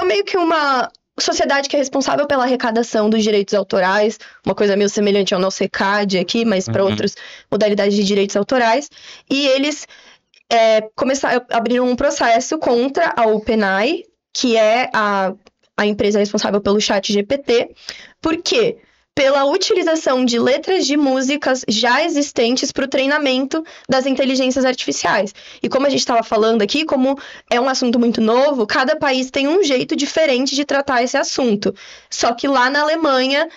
meio que uma sociedade que é responsável pela arrecadação dos direitos autorais, uma coisa meio semelhante ao nosso ECAD aqui, mas para outras modalidades de direitos autorais. E eles abriram um processo contra a OpenAI, que é a empresa responsável pelo ChatGPT. Por quê? Pela utilização de letras de músicas já existentes para o treinamento das inteligências artificiais. E como a gente estava falando aqui, como é um assunto muito novo, cada país tem um jeito diferente de tratar esse assunto. Só que lá na Alemanha,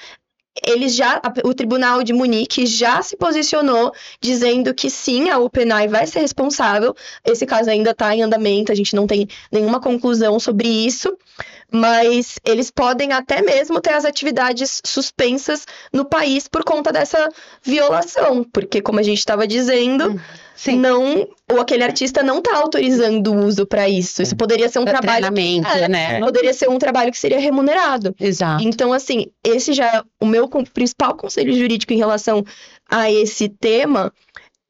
o Tribunal de Munique já se posicionou dizendo que sim, a OpenAI vai ser responsável. Esse caso ainda está em andamento, a gente não tem nenhuma conclusão sobre isso. Mas eles podem até mesmo ter as atividades suspensas no país por conta dessa violação. Porque, como a gente estava dizendo, aquele artista não está autorizando o uso para isso. Isso poderia ser um trabalho... né? Poderia ser um trabalho que seria remunerado. Exato. Então, assim, esse já é o meu principal conselho jurídico em relação a esse tema...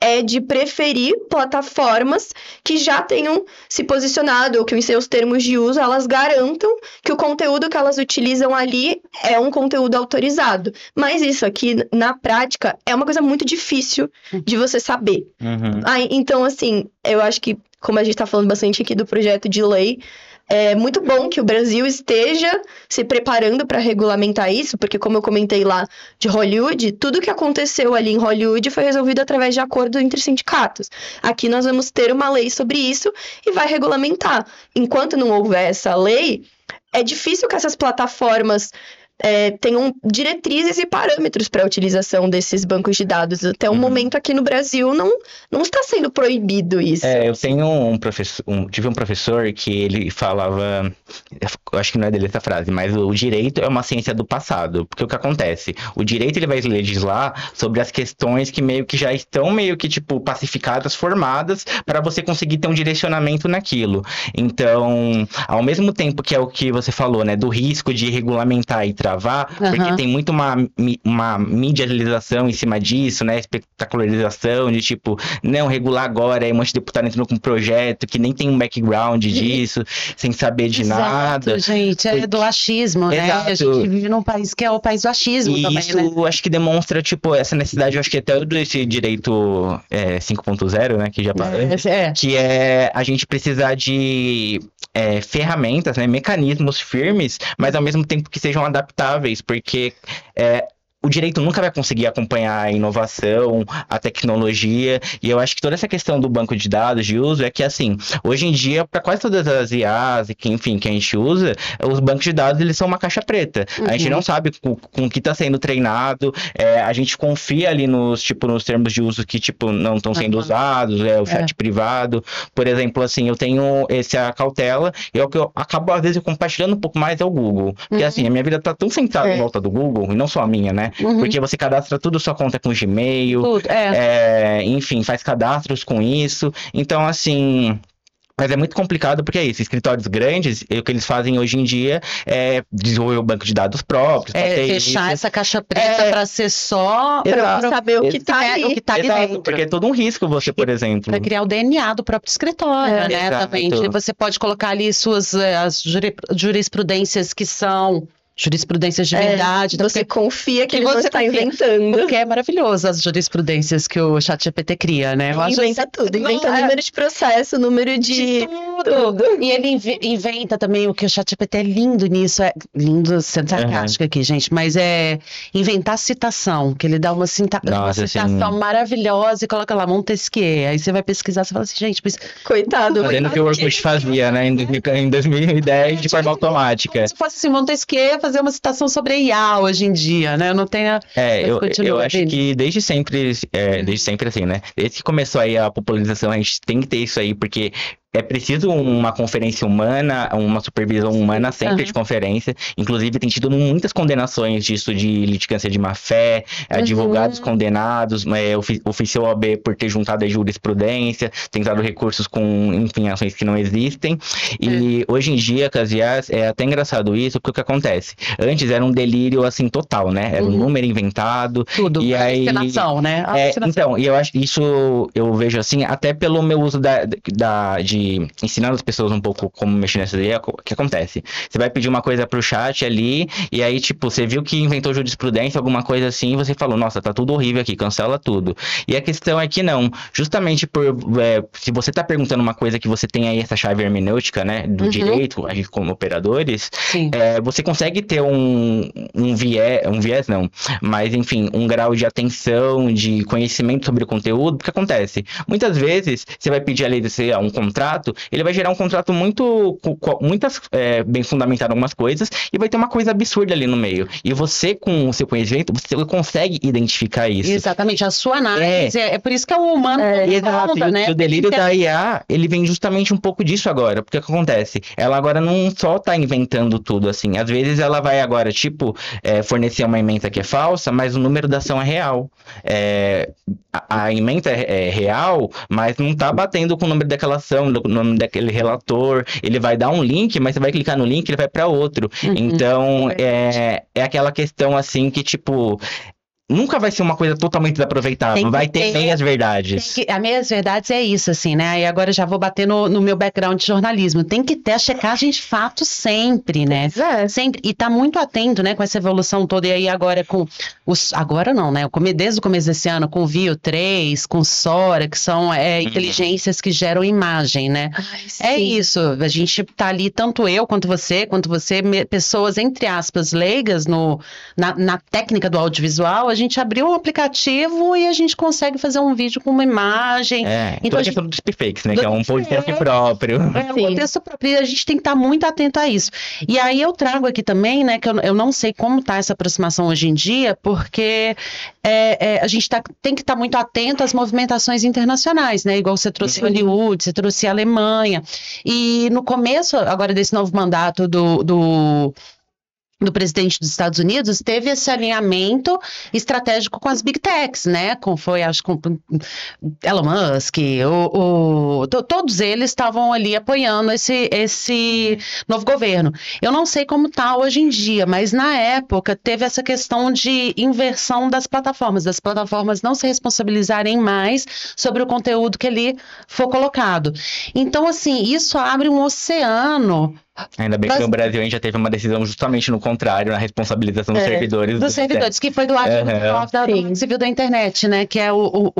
é de preferir plataformas que já tenham se posicionado, ou que em seus termos de uso, elas garantam que o conteúdo que elas utilizam ali é um conteúdo autorizado. Mas isso aqui, na prática, é uma coisa muito difícil de você saber. Então, assim, eu acho que, como a gente está falando bastante aqui do projeto de lei, é muito bom que o Brasil esteja se preparando para regulamentar isso, porque como eu comentei lá de Hollywood, tudo que aconteceu ali em Hollywood foi resolvido através de acordo entre sindicatos. Aqui nós vamos ter uma lei sobre isso e vai regulamentar. Enquanto não houver essa lei, é difícil que essas plataformas tenham diretrizes e parâmetros para a utilização desses bancos de dados. Até o momento aqui no Brasil não está sendo proibido isso. Eu tenho tive um professor que ele falava, eu acho que não é dele essa frase, mas o direito é uma ciência do passado, porque o que acontece? O direito ele vai legislar sobre as questões que meio que já estão tipo pacificadas, formadas, para você conseguir ter um direcionamento naquilo. Então, ao mesmo tempo que é o que você falou, né, do risco de regulamentar e travar, porque tem muito uma medialização em cima disso, né, espetacularização de tipo, não, regular agora, aí um monte de deputado entrando com um projeto que nem tem um background disso, sem saber de nada. Gente, é do achismo, né? A gente vive num país que é o país do achismo e também, isso, né? acho que demonstra, tipo, essa necessidade, eu acho que até desse direito 5.0, né, que já que é a gente precisar de ferramentas, né, mecanismos firmes, mas ao mesmo tempo que sejam adaptáveis, porque o direito nunca vai conseguir acompanhar a inovação, a tecnologia, e eu acho que toda essa questão do banco de dados de uso é que, assim, hoje em dia, para quase todas as IAs que a gente usa, os bancos de dados, eles são uma caixa preta. A gente não sabe com o que está sendo treinado, a gente confia ali nos termos de uso que, tipo, não estão sendo usados, o chat privado. Por exemplo, assim, eu tenho essa cautela, e o que eu acabo, às vezes, compartilhando um pouco mais é o Google. Porque, assim, a minha vida tá tão centrada em volta do Google, e não só a minha, né? Porque você cadastra tudo, sua conta com Gmail, enfim, faz cadastros com isso. Então, assim... Mas é muito complicado porque é isso, escritórios grandes, o que eles fazem hoje em dia é desenvolver o banco de dados próprios. Fechar essa caixa preta para ser só... Para saber o que está ali. O que tá ali dentro. Porque é todo um risco você, por exemplo... Para criar o DNA do próprio escritório, né? Exato. Também. Você pode colocar ali as jurisprudências que são jurisprudências de verdade. Você confia que ele não está inventando. Porque é maravilhoso as jurisprudências que o ChatGPT cria, né? Inventa tudo, inventa número de processo, número de tudo. E ele inventa também o que o ChatGPT é lindo nisso, é lindo, sendo sarcástico aqui, gente, mas é inventar citação, que ele dá uma citação maravilhosa e coloca lá Montesquieu, aí você vai pesquisar, você fala assim, gente, mas... Coitado. Fazendo o que o Orkut fazia, né, em 2010, de forma automática. Se fosse assim, Montesquieu fazer uma citação sobre a IA hoje em dia, né, eu não tenho... Eu acho que desde sempre assim, né, desde que começou aí a popularização, a gente tem que ter isso aí, porque... É preciso uma conferência humana, uma supervisão humana sempre de conferência. Inclusive, tem tido muitas condenações disso de litigância de má-fé, advogados condenados, oficiou OAB por ter juntado a jurisprudência, tentado recursos com, enfim, ações que não existem. E hoje em dia, Casias, é até engraçado isso, porque o que acontece? Antes era um delírio, assim, total, né? Era um número inventado. Tudo, e aí, alucinação, né? Então, e eu acho isso, eu vejo assim, até pelo meu uso de ensinando as pessoas um pouco como mexer nessa ideia, o que acontece? Você vai pedir uma coisa pro chat ali, e aí, tipo, você viu que inventou jurisprudência, alguma coisa assim, e você falou, nossa, tá tudo horrível aqui, cancela tudo. E a questão é que não, justamente se você tá perguntando uma coisa que você tem aí essa chave hermenêutica, né, do direito, a gente como operadores, você consegue ter um viés não, mas enfim, um grau de atenção, de conhecimento sobre o conteúdo. O que acontece? Muitas vezes, você vai pedir ali, um contrato, ele vai gerar um contrato bem fundamentado em algumas coisas, e vai ter uma coisa absurda ali no meio. E você, com o seu conhecimento, você consegue identificar isso. Exatamente, a sua análise, é por isso que é o humano. Exato, né? O delírio da IA, ele vem justamente um pouco disso agora, porque o que acontece? Ela agora não só tá inventando tudo, assim, às vezes ela vai agora, fornecer uma ementa que é falsa, mas o número da ação é real. A ementa é real, mas não tá batendo com o número daquela ação, o nome daquele relator, ele vai dar um link, mas você vai clicar no link, ele vai para outro. Então, é aquela questão assim que, nunca vai ser uma coisa totalmente desaproveitável, vai ter meias verdades. As meias verdades é isso, assim, né? E agora já vou bater no meu background de jornalismo. Tem que ter a checagem de fato sempre, né? Sempre. E tá muito atento, né, com essa evolução toda. E aí agora agora não, né? Desde o começo desse ano, com o Veo 3, com Sora, que são inteligências que geram imagem, né? É isso. A gente tá ali, tanto eu quanto você, pessoas, entre aspas, leigas na técnica do audiovisual, a gente abriu um aplicativo e a gente consegue fazer um vídeo com uma imagem. Então a questão do deepfakes, né? Que é um podcast próprio. Um texto próprio, e a gente tem que estar muito atento a isso. E aí eu trago aqui também, né, que eu não sei como está essa aproximação hoje em dia, porque a gente tem que estar muito atento às movimentações internacionais, né? Igual você trouxe Hollywood, você trouxe a Alemanha. E no começo, agora desse novo mandato do presidente dos Estados Unidos, teve esse alinhamento estratégico com as Big Techs, né? Com Elon Musk, todos eles estavam ali apoiando esse novo governo. Eu não sei como está hoje em dia, mas na época teve essa questão de inversão das plataformas não se responsabilizarem mais sobre o conteúdo que ali for colocado. Então, assim, isso abre um oceano. Ainda bem que no Brasil a gente já teve uma decisão justamente no contrário, na responsabilização dos servidores. Dos servidores, que foi do Marco Civil da Internet, né? Que é o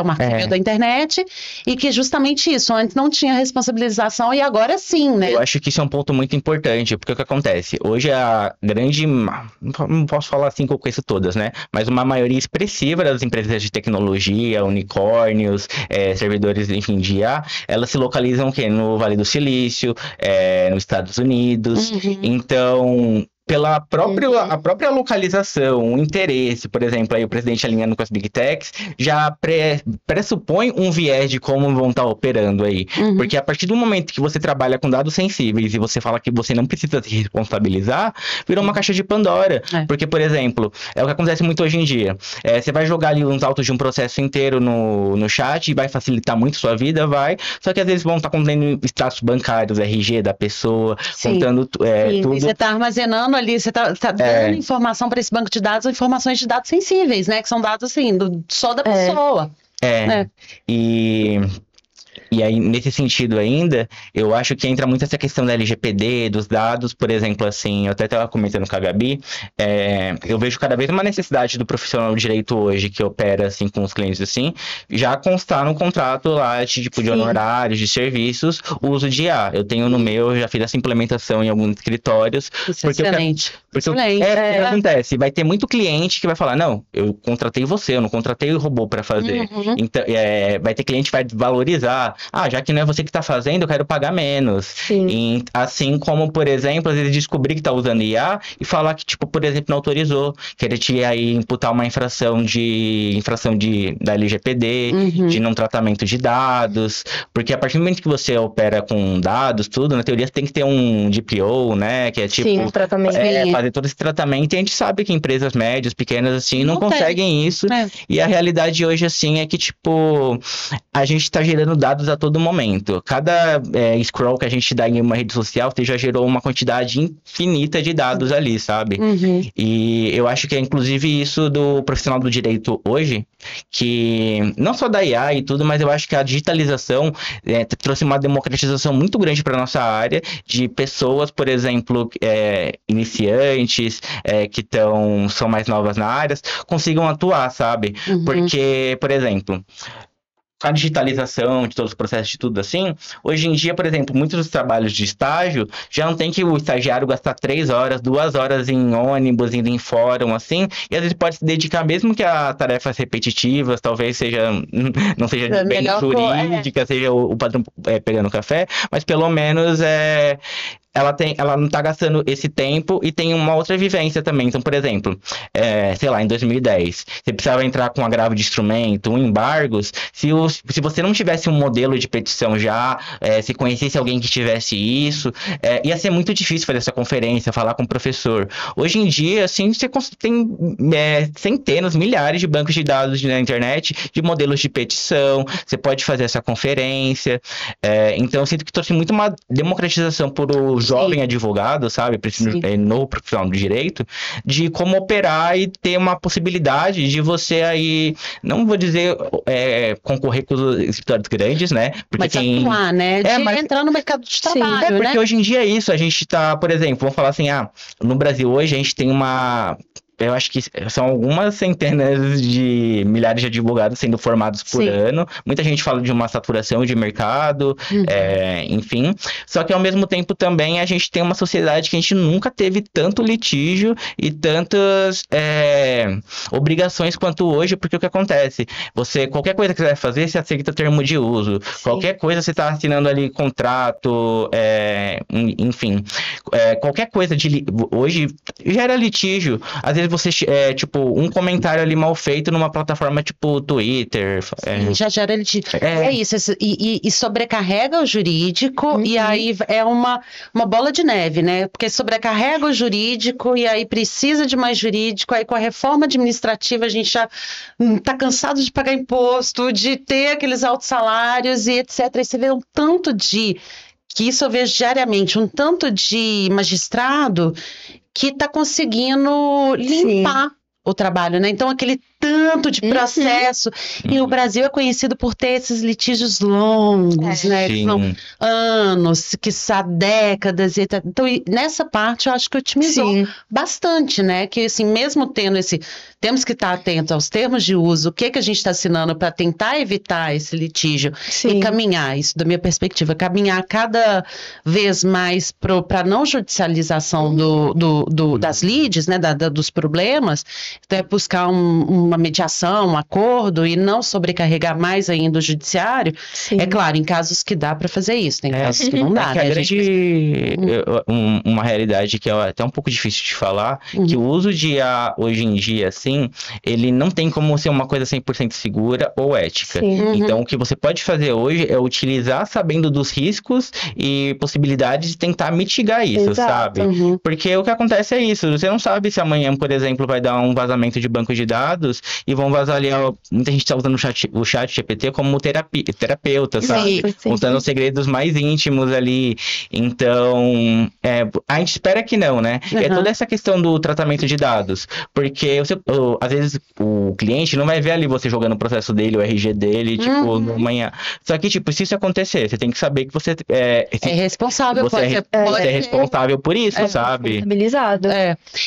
Marco Civil da Internet, e que justamente isso, antes não tinha responsabilização e agora sim, né? Eu acho que isso é um ponto muito importante, porque o que acontece? Hoje a grande, não posso falar assim que eu conheço todas, né? Mas uma maioria expressiva das empresas de tecnologia, unicórnios, servidores, enfim, de IA, elas se localizam no Vale do Silício, nos Estados Unidos. Então, pela a própria localização, o interesse, por exemplo, aí o presidente alinhando com as Big Techs, já pressupõe um viés de como vão estar operando aí. Porque a partir do momento que você trabalha com dados sensíveis e você fala que você não precisa se responsabilizar, virou uma caixa de Pandora. Porque, por exemplo, é o que acontece muito hoje em dia. Você vai jogar ali uns autos de um processo inteiro no chat e vai facilitar muito sua vida, só que às vezes vão estar contendo extratos bancários, RG da pessoa, contando tudo. Você está armazenando ali, você tá dando informação para esse banco de dados, informações de dados sensíveis, né? Que são dados assim, só da pessoa. E E aí, nesse sentido ainda, eu acho que entra muito essa questão da LGPD, dos dados, por exemplo, assim, eu até estava comentando com a Gabi, eu vejo cada vez uma necessidade do profissional de direito hoje, que opera, assim, com os clientes, assim, já constar no contrato lá, tipo, de honorários, de serviços, o uso de IA. Eu tenho no meu, já fiz essa implementação em alguns escritórios. Isso é excelente. Porque o que acontece? Vai ter muito cliente que vai falar, não, eu contratei você, eu não contratei o robô para fazer. Então, vai ter cliente que vai valorizar, já que não é você que está fazendo, eu quero pagar menos. E, assim como, por exemplo, às vezes descobrir que está usando IA e falar que, tipo, por exemplo, não autorizou, querer te aí imputar uma infração da LGPD, de não tratamento de dados, porque a partir do momento que você opera com dados, tudo, na teoria você tem que ter um DPO, né, que é tipo... Sim, um tratamento. Fazer todo esse tratamento, e a gente sabe que empresas médias, pequenas, assim, não conseguem isso, e a realidade hoje, assim, é que, tipo, a gente tá gerando dados a todo momento. Cada scroll que a gente dá em uma rede social, você já gerou uma quantidade infinita de dados ali, sabe? E eu acho que é inclusive isso do profissional do direito hoje, que não só da IA e tudo, mas eu acho que a digitalização trouxe uma democratização muito grande para nossa área, de pessoas, por exemplo, iniciantes, que são mais novas na área, consigam atuar, sabe? Porque, por exemplo, com a digitalização de todos os processos de tudo assim, hoje em dia, por exemplo, muitos dos trabalhos de estágio já não tem que o estagiário gastar 3 horas, 2 horas em ônibus, indo em fórum, assim, e às vezes pode se dedicar mesmo que a tarefas repetitivas, talvez não seja bem jurídica, seja o padrão pegando café, mas pelo menos ela não tá gastando esse tempo e tem uma outra vivência também. Então, por exemplo, sei lá, em 2010, você precisava entrar com um agravo de instrumento, embargos, se você não tivesse um modelo de petição já, se conhecesse alguém que tivesse isso, ia ser muito difícil fazer essa conferência, falar com o professor. Hoje em dia, assim, você tem centenas, milhares de bancos de dados na internet, de modelos de petição, você pode fazer essa conferência. Então, eu sinto que trouxe muito uma democratização por o jovem advogado, sabe, novo profissional do direito, de como operar e ter uma possibilidade de você aí, não vou dizer concorrer com os escritórios grandes, né? Porque mas atuar, né? De entrar no mercado de trabalho, porque hoje em dia é isso, a gente tá, por exemplo, vamos falar assim, no Brasil hoje a gente tem eu acho que são algumas centenas de milhares de advogados sendo formados por ano. Muita gente fala de uma saturação de mercado, enfim. Só que, ao mesmo tempo, também a gente tem uma sociedade que a gente nunca teve tanto litígio e tantas obrigações quanto hoje, porque o que acontece? Qualquer coisa que você vai fazer, você aceita termo de uso. Qualquer coisa você está assinando ali contrato, enfim. Qualquer coisa hoje gera litígio. Às vezes você, tipo, um comentário ali mal feito numa plataforma tipo Twitter. Já gera litígio. É isso. E sobrecarrega o jurídico, e aí é uma bola de neve, né? Porque sobrecarrega o jurídico, e aí precisa de mais jurídico, aí com a reforma administrativa a gente já tá cansado de pagar imposto, de ter aqueles altos salários e etc. Aí você vê um tanto que isso eu vejo diariamente, um tanto de magistrado que está conseguindo limpar o trabalho, né? Então, aquele tanto de processo. E o Brasil é conhecido por ter esses litígios longos, né? Que são anos, quiçá décadas. Etc. Então, nessa parte, eu acho que otimizou bastante, né? Que, assim, mesmo tendo temos que estar atentos aos termos de uso, o que a gente está assinando para tentar evitar esse litígio e caminhar, isso da minha perspectiva, caminhar cada vez mais para a não judicialização das lides, né? Dos problemas, então, buscar uma mediação, um acordo e não sobrecarregar mais ainda o judiciário. É claro, em casos que dá para fazer isso, tem casos que não dá. Uma realidade que é até um pouco difícil de falar, que o uso de IA hoje em dia, assim, ele não tem como ser uma coisa 100% segura ou ética. Então, o que você pode fazer hoje é utilizar sabendo dos riscos e possibilidades de tentar mitigar isso, sabe? Porque o que acontece é isso, você não sabe se amanhã, por exemplo, vai dar um vazamento vazamento de banco de dados e vão vazar ali, muita gente está usando o chat GPT como terapeuta, sabe? Sim. Usando os segredos mais íntimos ali. Então, a gente espera que não, né? É toda essa questão do tratamento de dados, porque às vezes o cliente não vai ver ali você jogando o processo dele, o RG dele, tipo, no manhã. Só que, tipo, se isso acontecer, você tem que saber que você é responsável. Você é responsável por isso, sabe? Responsabilizado.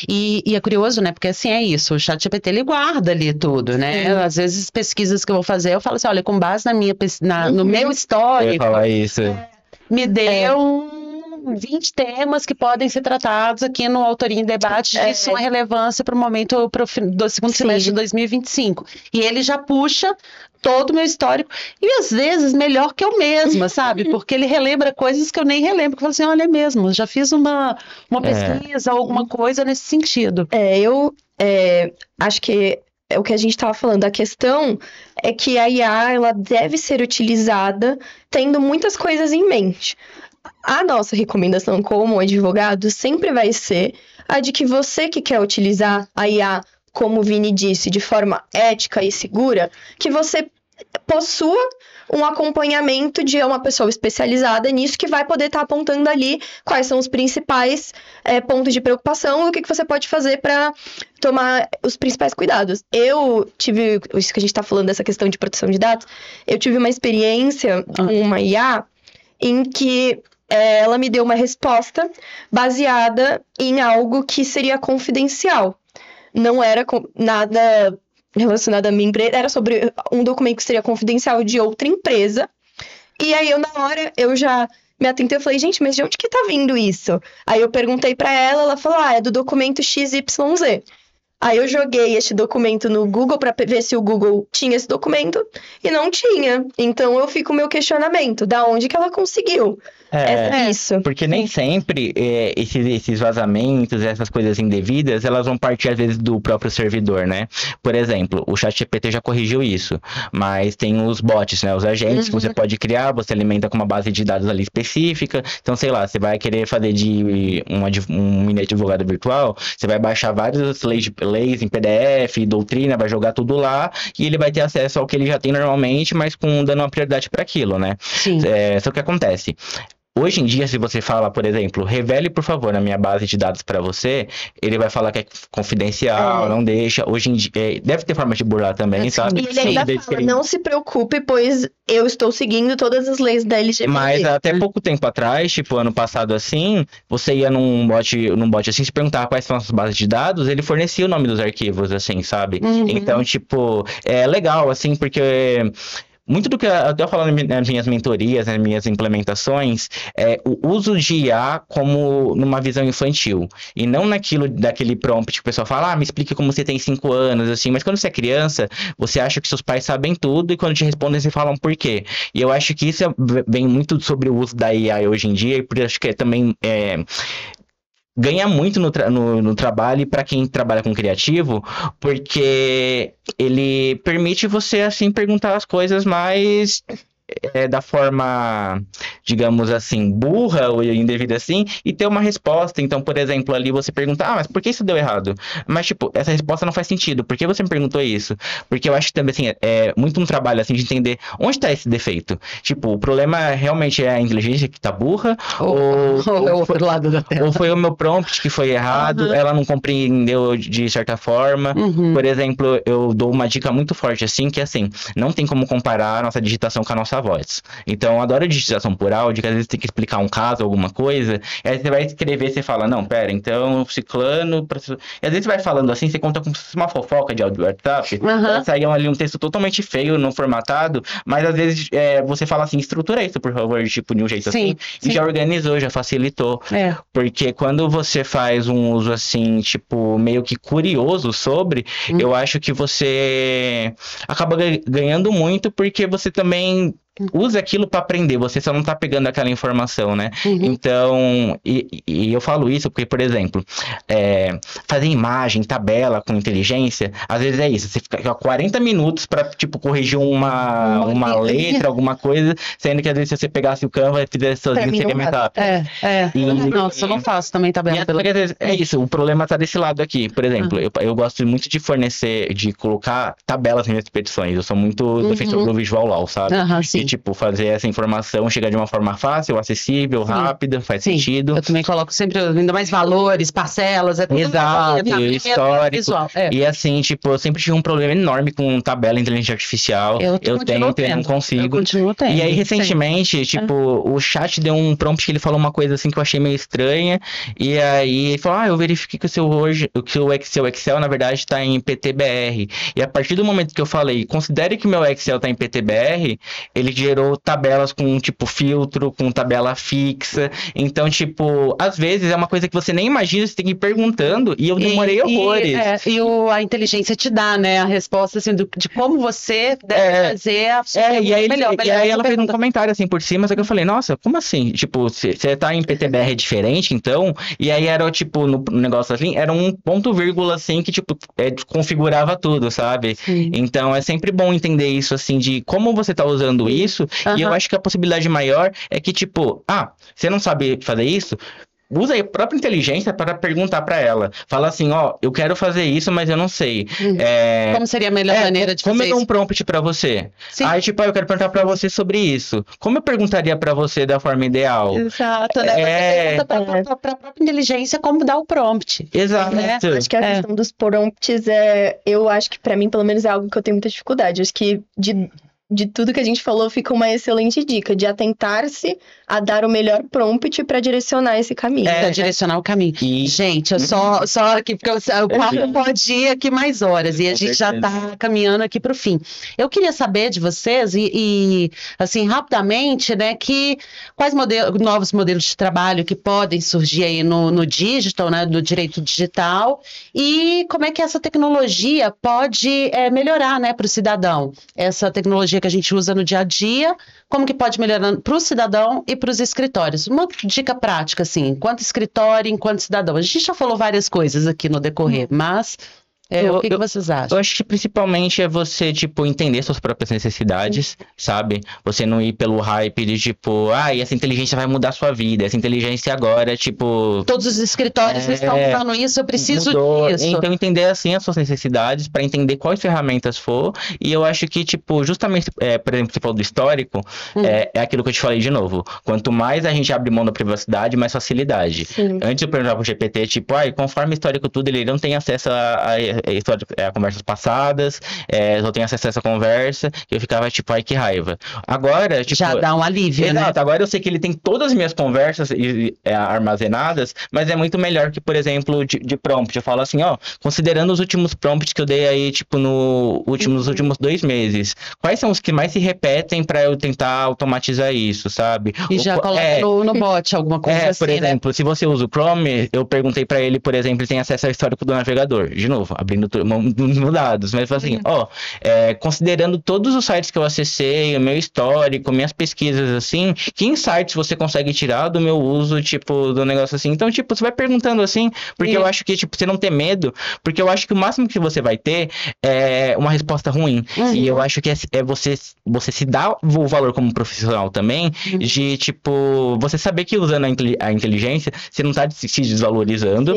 E é curioso, né? Porque assim, é isso, o ChatGPT, ele guarda ali tudo, né? Sim. Às vezes, pesquisas que eu vou fazer, eu falo assim, olha, com base no meu histórico, Eu ia falar isso. me deu 20 temas que podem ser tratados aqui no Autoria em Debate de suma relevância para o momento do segundo semestre de 2025. E ele já puxa todo o meu histórico, e às vezes melhor que eu mesma, sabe? Porque ele relembra coisas que eu nem relembro, que eu falo assim, olha, é mesmo, já fiz uma pesquisa, alguma coisa nesse sentido. Eu acho que é o que a gente estava falando. A questão é que a IA, ela deve ser utilizada tendo muitas coisas em mente. A nossa recomendação como advogado sempre vai ser a de que você que quer utilizar a IA, como o Vini disse, de forma ética e segura, que você possua um acompanhamento de uma pessoa especializada nisso que vai poder estar apontando ali quais são os principais pontos de preocupação e o que você pode fazer para tomar os principais cuidados. Eu tive, isso que a gente está falando dessa questão de proteção de dados, eu tive uma experiência com uma IA em que ela me deu uma resposta baseada em algo que seria confidencial. Não era nada relacionado à minha empresa, era sobre um documento que seria confidencial de outra empresa. E aí, na hora, eu já me atentei, eu falei, gente, mas de onde que tá vindo isso? Aí eu perguntei pra ela, ela falou, é do documento XYZ. Aí eu joguei este documento no Google pra ver se o Google tinha esse documento e não tinha. Então eu fico com o meu questionamento, da onde que ela conseguiu? Isso. Porque nem sempre esses vazamentos, essas coisas indevidas, elas vão partir às vezes do próprio servidor, né? Por exemplo, o ChatGPT já corrigiu isso, mas tem os bots, né? Os agentes que você pode criar, você alimenta com uma base de dados ali específica. Então, sei lá, você vai querer fazer de um mini advogado virtual, você vai baixar várias leis em PDF, doutrina, vai jogar tudo lá e ele vai ter acesso ao que ele já tem normalmente, mas dando uma prioridade para aquilo, né? Sim. Só que acontece. Hoje em dia, se você fala, por exemplo, revele, por favor, na minha base de dados para você, ele vai falar que é confidencial, não deixa. Hoje em dia, deve ter forma de burlar também, sabe? E ele ainda fala, não se preocupe, pois eu estou seguindo todas as leis da LGBT. Mas até pouco tempo atrás, tipo, ano passado assim, você ia num bot assim, se perguntava quais são as bases de dados, ele fornecia o nome dos arquivos, assim, sabe? Então, tipo, é legal, assim, porque... Muito do que eu até falo nas minhas mentorias, nas minhas implementações, é o uso de IA como numa visão infantil. E não daquele prompt que o pessoal fala, me explica como você tem 5 anos, assim. Mas quando você é criança, você acha que seus pais sabem tudo e quando te respondem, você falam por quê. E eu acho que isso vem muito sobre o uso da IA hoje em dia, e por isso acho que também... ganha muito no trabalho para quem trabalha com criativo, porque ele permite você, assim, perguntar as coisas mais da forma, digamos assim, burra ou indevida assim, e ter uma resposta. Então, por exemplo, ali você pergunta, mas por que isso deu errado? Mas, tipo, essa resposta não faz sentido. Por que você me perguntou isso? Porque eu acho que também, assim, é muito um trabalho, assim, de entender onde está esse defeito. Tipo, o problema realmente é a inteligência que tá burra, ou outro lado da tela. Ou foi o meu prompt que foi errado, ela não compreendeu de certa forma. Por exemplo, eu dou uma dica muito forte, assim, que, assim, não tem como comparar a nossa digitação com a nossa voz. Então, eu adoro a digitação por áudio, que às vezes tem que explicar um caso, alguma coisa, e aí você vai escrever, você fala, não, pera, então, ciclano... E às vezes você vai falando assim, você conta como se fosse uma fofoca de áudio do WhatsApp, saiu ali um texto totalmente feio, não formatado, mas às vezes você fala assim, estrutura isso, por favor, tipo, de um jeito assim, e já organizou, já facilitou. Porque quando você faz um uso assim, tipo, meio que curioso sobre, eu acho que você acaba ganhando muito, porque você também use aquilo para aprender, você só não tá pegando aquela informação, né? Então, e eu falo isso porque, por exemplo, fazer imagem, tabela com inteligência, às vezes é isso, você fica 40 minutos para tipo, corrigir uma letra, alguma coisa, sendo que às vezes se você pegasse o Canva e fizesse sozinho, seria mais rápido. Nossa, eu não faço também tabela. É isso, o problema tá desse lado aqui. Por exemplo, eu gosto muito de fornecer, de colocar tabelas nas minhas petições. Eu sou muito defensor do visual law, sabe? E, tipo, fazer essa informação chegar de uma forma fácil, acessível, rápida, faz sentido. Eu também coloco sempre ainda mais valores, parcelas, Exato, histórico. E assim, tipo, eu sempre tive um problema enorme com tabela em inteligência artificial. Eu tento e não consigo. Eu continuo tendo. E aí, recentemente, tipo, o chat deu um prompt que ele falou uma coisa assim que eu achei meio estranha. E aí ele falou, eu verifiquei que o seu Excel, na verdade, tá em PTBR. E a partir do momento que eu falei, considere que meu Excel tá em PTBR, ele gerou tabelas com, tipo, filtro, com tabela fixa. Então, tipo, às vezes é uma coisa que você nem imagina, você tem que ir perguntando, e eu demorei horrores. A inteligência te dá, né, a resposta, assim, de como você deve fazer a e aí ela fez um comentário, assim, por cima, só que eu falei, nossa, como assim? Tipo, você tá em PTBR diferente, então? E aí era, tipo, no negócio assim, era um ponto vírgula, assim, que, tipo, configurava tudo, sabe? Então, é sempre bom entender isso, assim, de como você tá usando isso, e eu acho que a possibilidade maior é que, tipo, você não sabe fazer isso? Usa a própria inteligência para perguntar para ela. Fala assim, eu quero fazer isso, mas eu não sei. Como seria a melhor maneira de fazer como isso? Como eu dou um prompt para você? Aí, tipo, eu quero perguntar para você sobre isso. Como eu perguntaria para você da forma ideal? Exato, né? Você pergunta para a própria inteligência como dar o prompt. Exato. Acho que a questão dos prompts eu acho que para mim, pelo menos, é algo que eu tenho muita dificuldade. Acho que de tudo que a gente falou, fica uma excelente dica de atentar-se a dar o melhor prompt para direcionar esse caminho. Para direcionar o caminho. Gente, eu só aqui, porque o papo pode ir aqui mais horas, e a gente já está caminhando aqui para o fim. Eu queria saber de vocês, e assim, rapidamente, né, quais novos modelos de trabalho que podem surgir aí no digital, né, do direito digital, e como é que essa tecnologia pode melhorar, né, para o cidadão. Essa tecnologia que a gente usa no dia a dia, como que pode melhorar para o cidadão e para os escritórios. Uma dica prática, assim, enquanto escritório, enquanto cidadão. A gente já falou várias coisas aqui no decorrer, mas o que vocês acham? Eu acho que principalmente é você, tipo, entender suas próprias necessidades, sabe? Você não ir pelo hype de, tipo, essa inteligência vai mudar a sua vida, essa inteligência agora, tipo... Todos os escritórios estão falando isso, eu preciso disso. Então, entender, assim, as suas necessidades, para entender quais ferramentas for, e eu acho que, tipo, justamente, por exemplo, você falou do histórico, é aquilo que eu te falei de novo. Quanto mais a gente abre mão da privacidade, mais facilidade. Antes eu perguntava pro GPT, tipo, conforme histórico tudo, ele não tem acesso a conversas passadas, só tem acesso a essa conversa, e eu ficava tipo, que raiva. Agora, tipo... Já dá um alívio, exato, né? agora eu sei que ele tem todas as minhas conversas armazenadas, mas é muito melhor que, por exemplo, de prompt. Eu falo assim, considerando os últimos prompts que eu dei aí, tipo, nos últimos 2 meses, quais são os que mais se repetem para eu tentar automatizar isso, sabe? E já coloca no bot alguma coisa assim, por exemplo, se você usa o Chrome, eu perguntei para ele, por exemplo, ele tem acesso ao histórico do navegador. De novo, abrindo dados, mas assim, considerando todos os sites que eu acessei, o meu histórico, minhas pesquisas, assim, que insights você consegue tirar do meu uso, tipo, do negócio assim. Então, tipo, você vai perguntando assim, porque eu acho que, tipo, você não ter medo, porque eu acho que o máximo que você vai ter é uma resposta ruim. E eu acho que você se dá o valor como profissional também, de, tipo, você saber que usando a inteligência, você não tá se desvalorizando.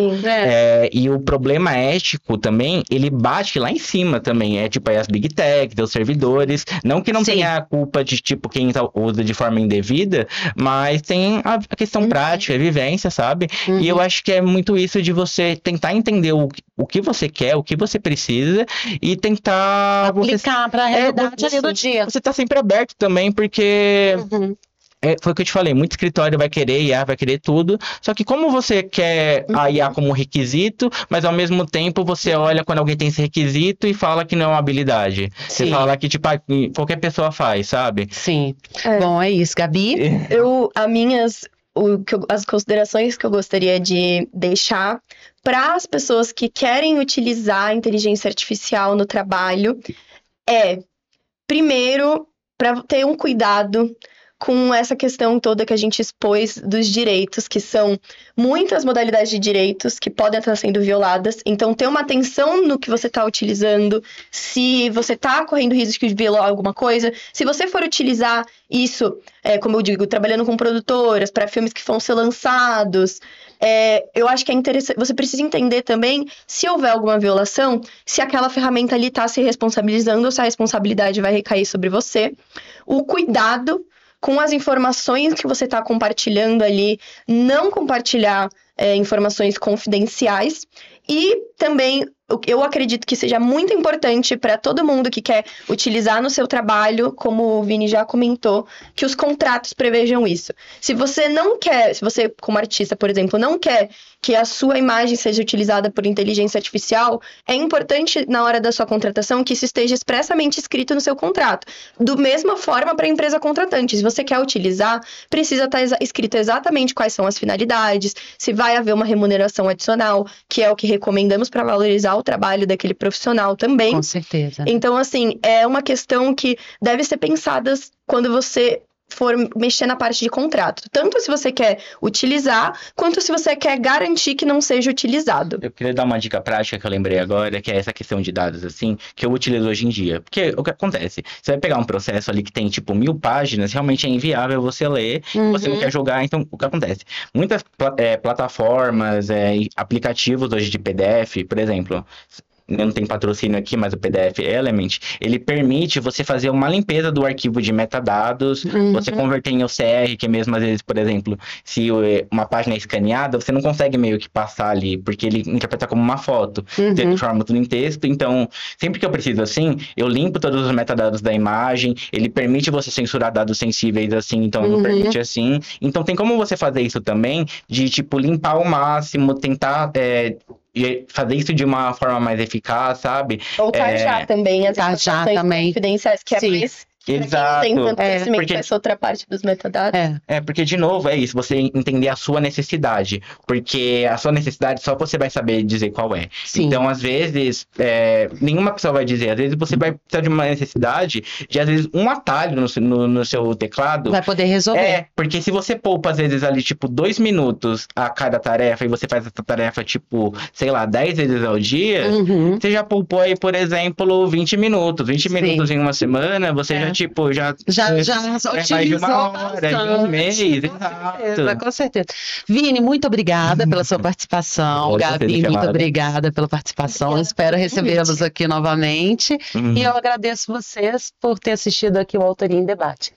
E o problema ético também, ele bate lá em cima também, tipo, as big techs, os servidores, não que não tenha a culpa de, tipo, quem usa de forma indevida, mas tem a questão prática, a vivência, sabe? E eu acho que é muito isso de você tentar entender o que você quer, o que você precisa, e tentar... aplicar para a realidade ali do dia. Você tá sempre aberto também, porque... foi o que eu te falei, muito escritório vai querer IA, vai querer tudo, só que como você quer a IA como requisito, mas ao mesmo tempo você olha quando alguém tem esse requisito e fala que não é uma habilidade. Você fala que, tipo, qualquer pessoa faz, sabe? Sim. Bom, é isso, Gabi. As considerações que eu gostaria de deixar para as pessoas que querem utilizar a inteligência artificial no trabalho primeiro, para ter um cuidado com essa questão toda que a gente expôs dos direitos, que são muitas modalidades de direitos que podem estar sendo violadas. Então, ter uma atenção no que você está utilizando, se você está correndo risco de violar alguma coisa. Se você for utilizar isso, como eu digo, trabalhando com produtoras, para filmes que vão ser lançados, eu acho que é interessante. Você precisa entender também, se houver alguma violação, se aquela ferramenta ali está se responsabilizando ou se a responsabilidade vai recair sobre você. O cuidado com as informações que você está compartilhando ali, não compartilhar informações confidenciais. E também, eu acredito que seja muito importante para todo mundo que quer utilizar no seu trabalho, como o Vini já comentou, que os contratos prevejam isso. Se você não quer, se você, como artista, por exemplo, não quer que a sua imagem seja utilizada por inteligência artificial, é importante, na hora da sua contratação, que isso esteja expressamente escrito no seu contrato. Do mesma forma para a empresa contratante. Se você quer utilizar, precisa estar escrito exatamente quais são as finalidades, se vai haver uma remuneração adicional, que é o que recomendamos para valorizar o trabalho daquele profissional também. Com certeza. Então, assim, é uma questão que deve ser pensada quando você for mexer na parte de contrato. Tanto se você quer utilizar, quanto se você quer garantir que não seja utilizado. Eu queria dar uma dica prática que eu lembrei agora, que é essa questão de dados, assim, que eu utilizo hoje em dia. Porque o que acontece? Você vai pegar um processo ali que tem, tipo, 1000 páginas, realmente é inviável você ler, você não quer jogar, então o que acontece? Muitas plataformas, aplicativos hoje de PDF, por exemplo, não tem patrocínio aqui, mas o PDF Element, ele permite você fazer uma limpeza do arquivo de metadados, você converter em OCR, que mesmo às vezes, por exemplo, se uma página é escaneada, você não consegue meio que passar ali, porque ele interpreta como uma foto, você transforma tudo em texto. Então, sempre que eu preciso assim, eu limpo todos os metadados da imagem, ele permite você censurar dados sensíveis assim, então não permite assim. Então tem como você fazer isso também, de tipo, limpar ao máximo, tentar e fazer isso de uma forma mais eficaz, sabe? Ou tarjar também as informações confidenciais, que é mais... Exato. Tem tanto conhecimento porque essa outra parte dos metadados. Porque, de novo, é isso, você entender a sua necessidade. Porque a sua necessidade só você vai saber dizer qual é. Sim. Então, às vezes, nenhuma pessoa vai dizer. Às vezes você vai precisar de uma necessidade de, às vezes, um atalho no seu teclado. Vai poder resolver. Porque se você poupa, às vezes, ali, tipo, 2 minutos a cada tarefa, e você faz essa tarefa, tipo, sei lá, 10 vezes ao dia, você já poupou aí, por exemplo, 20 minutos. 20 minutos em uma semana, você já mais de uma hora, de um mês, com certeza. Vini, muito obrigada pela sua participação. Gabi, muito obrigada pela participação. Espero recebê-los aqui novamente. E eu agradeço vocês por ter assistido aqui o Autoria em Debate.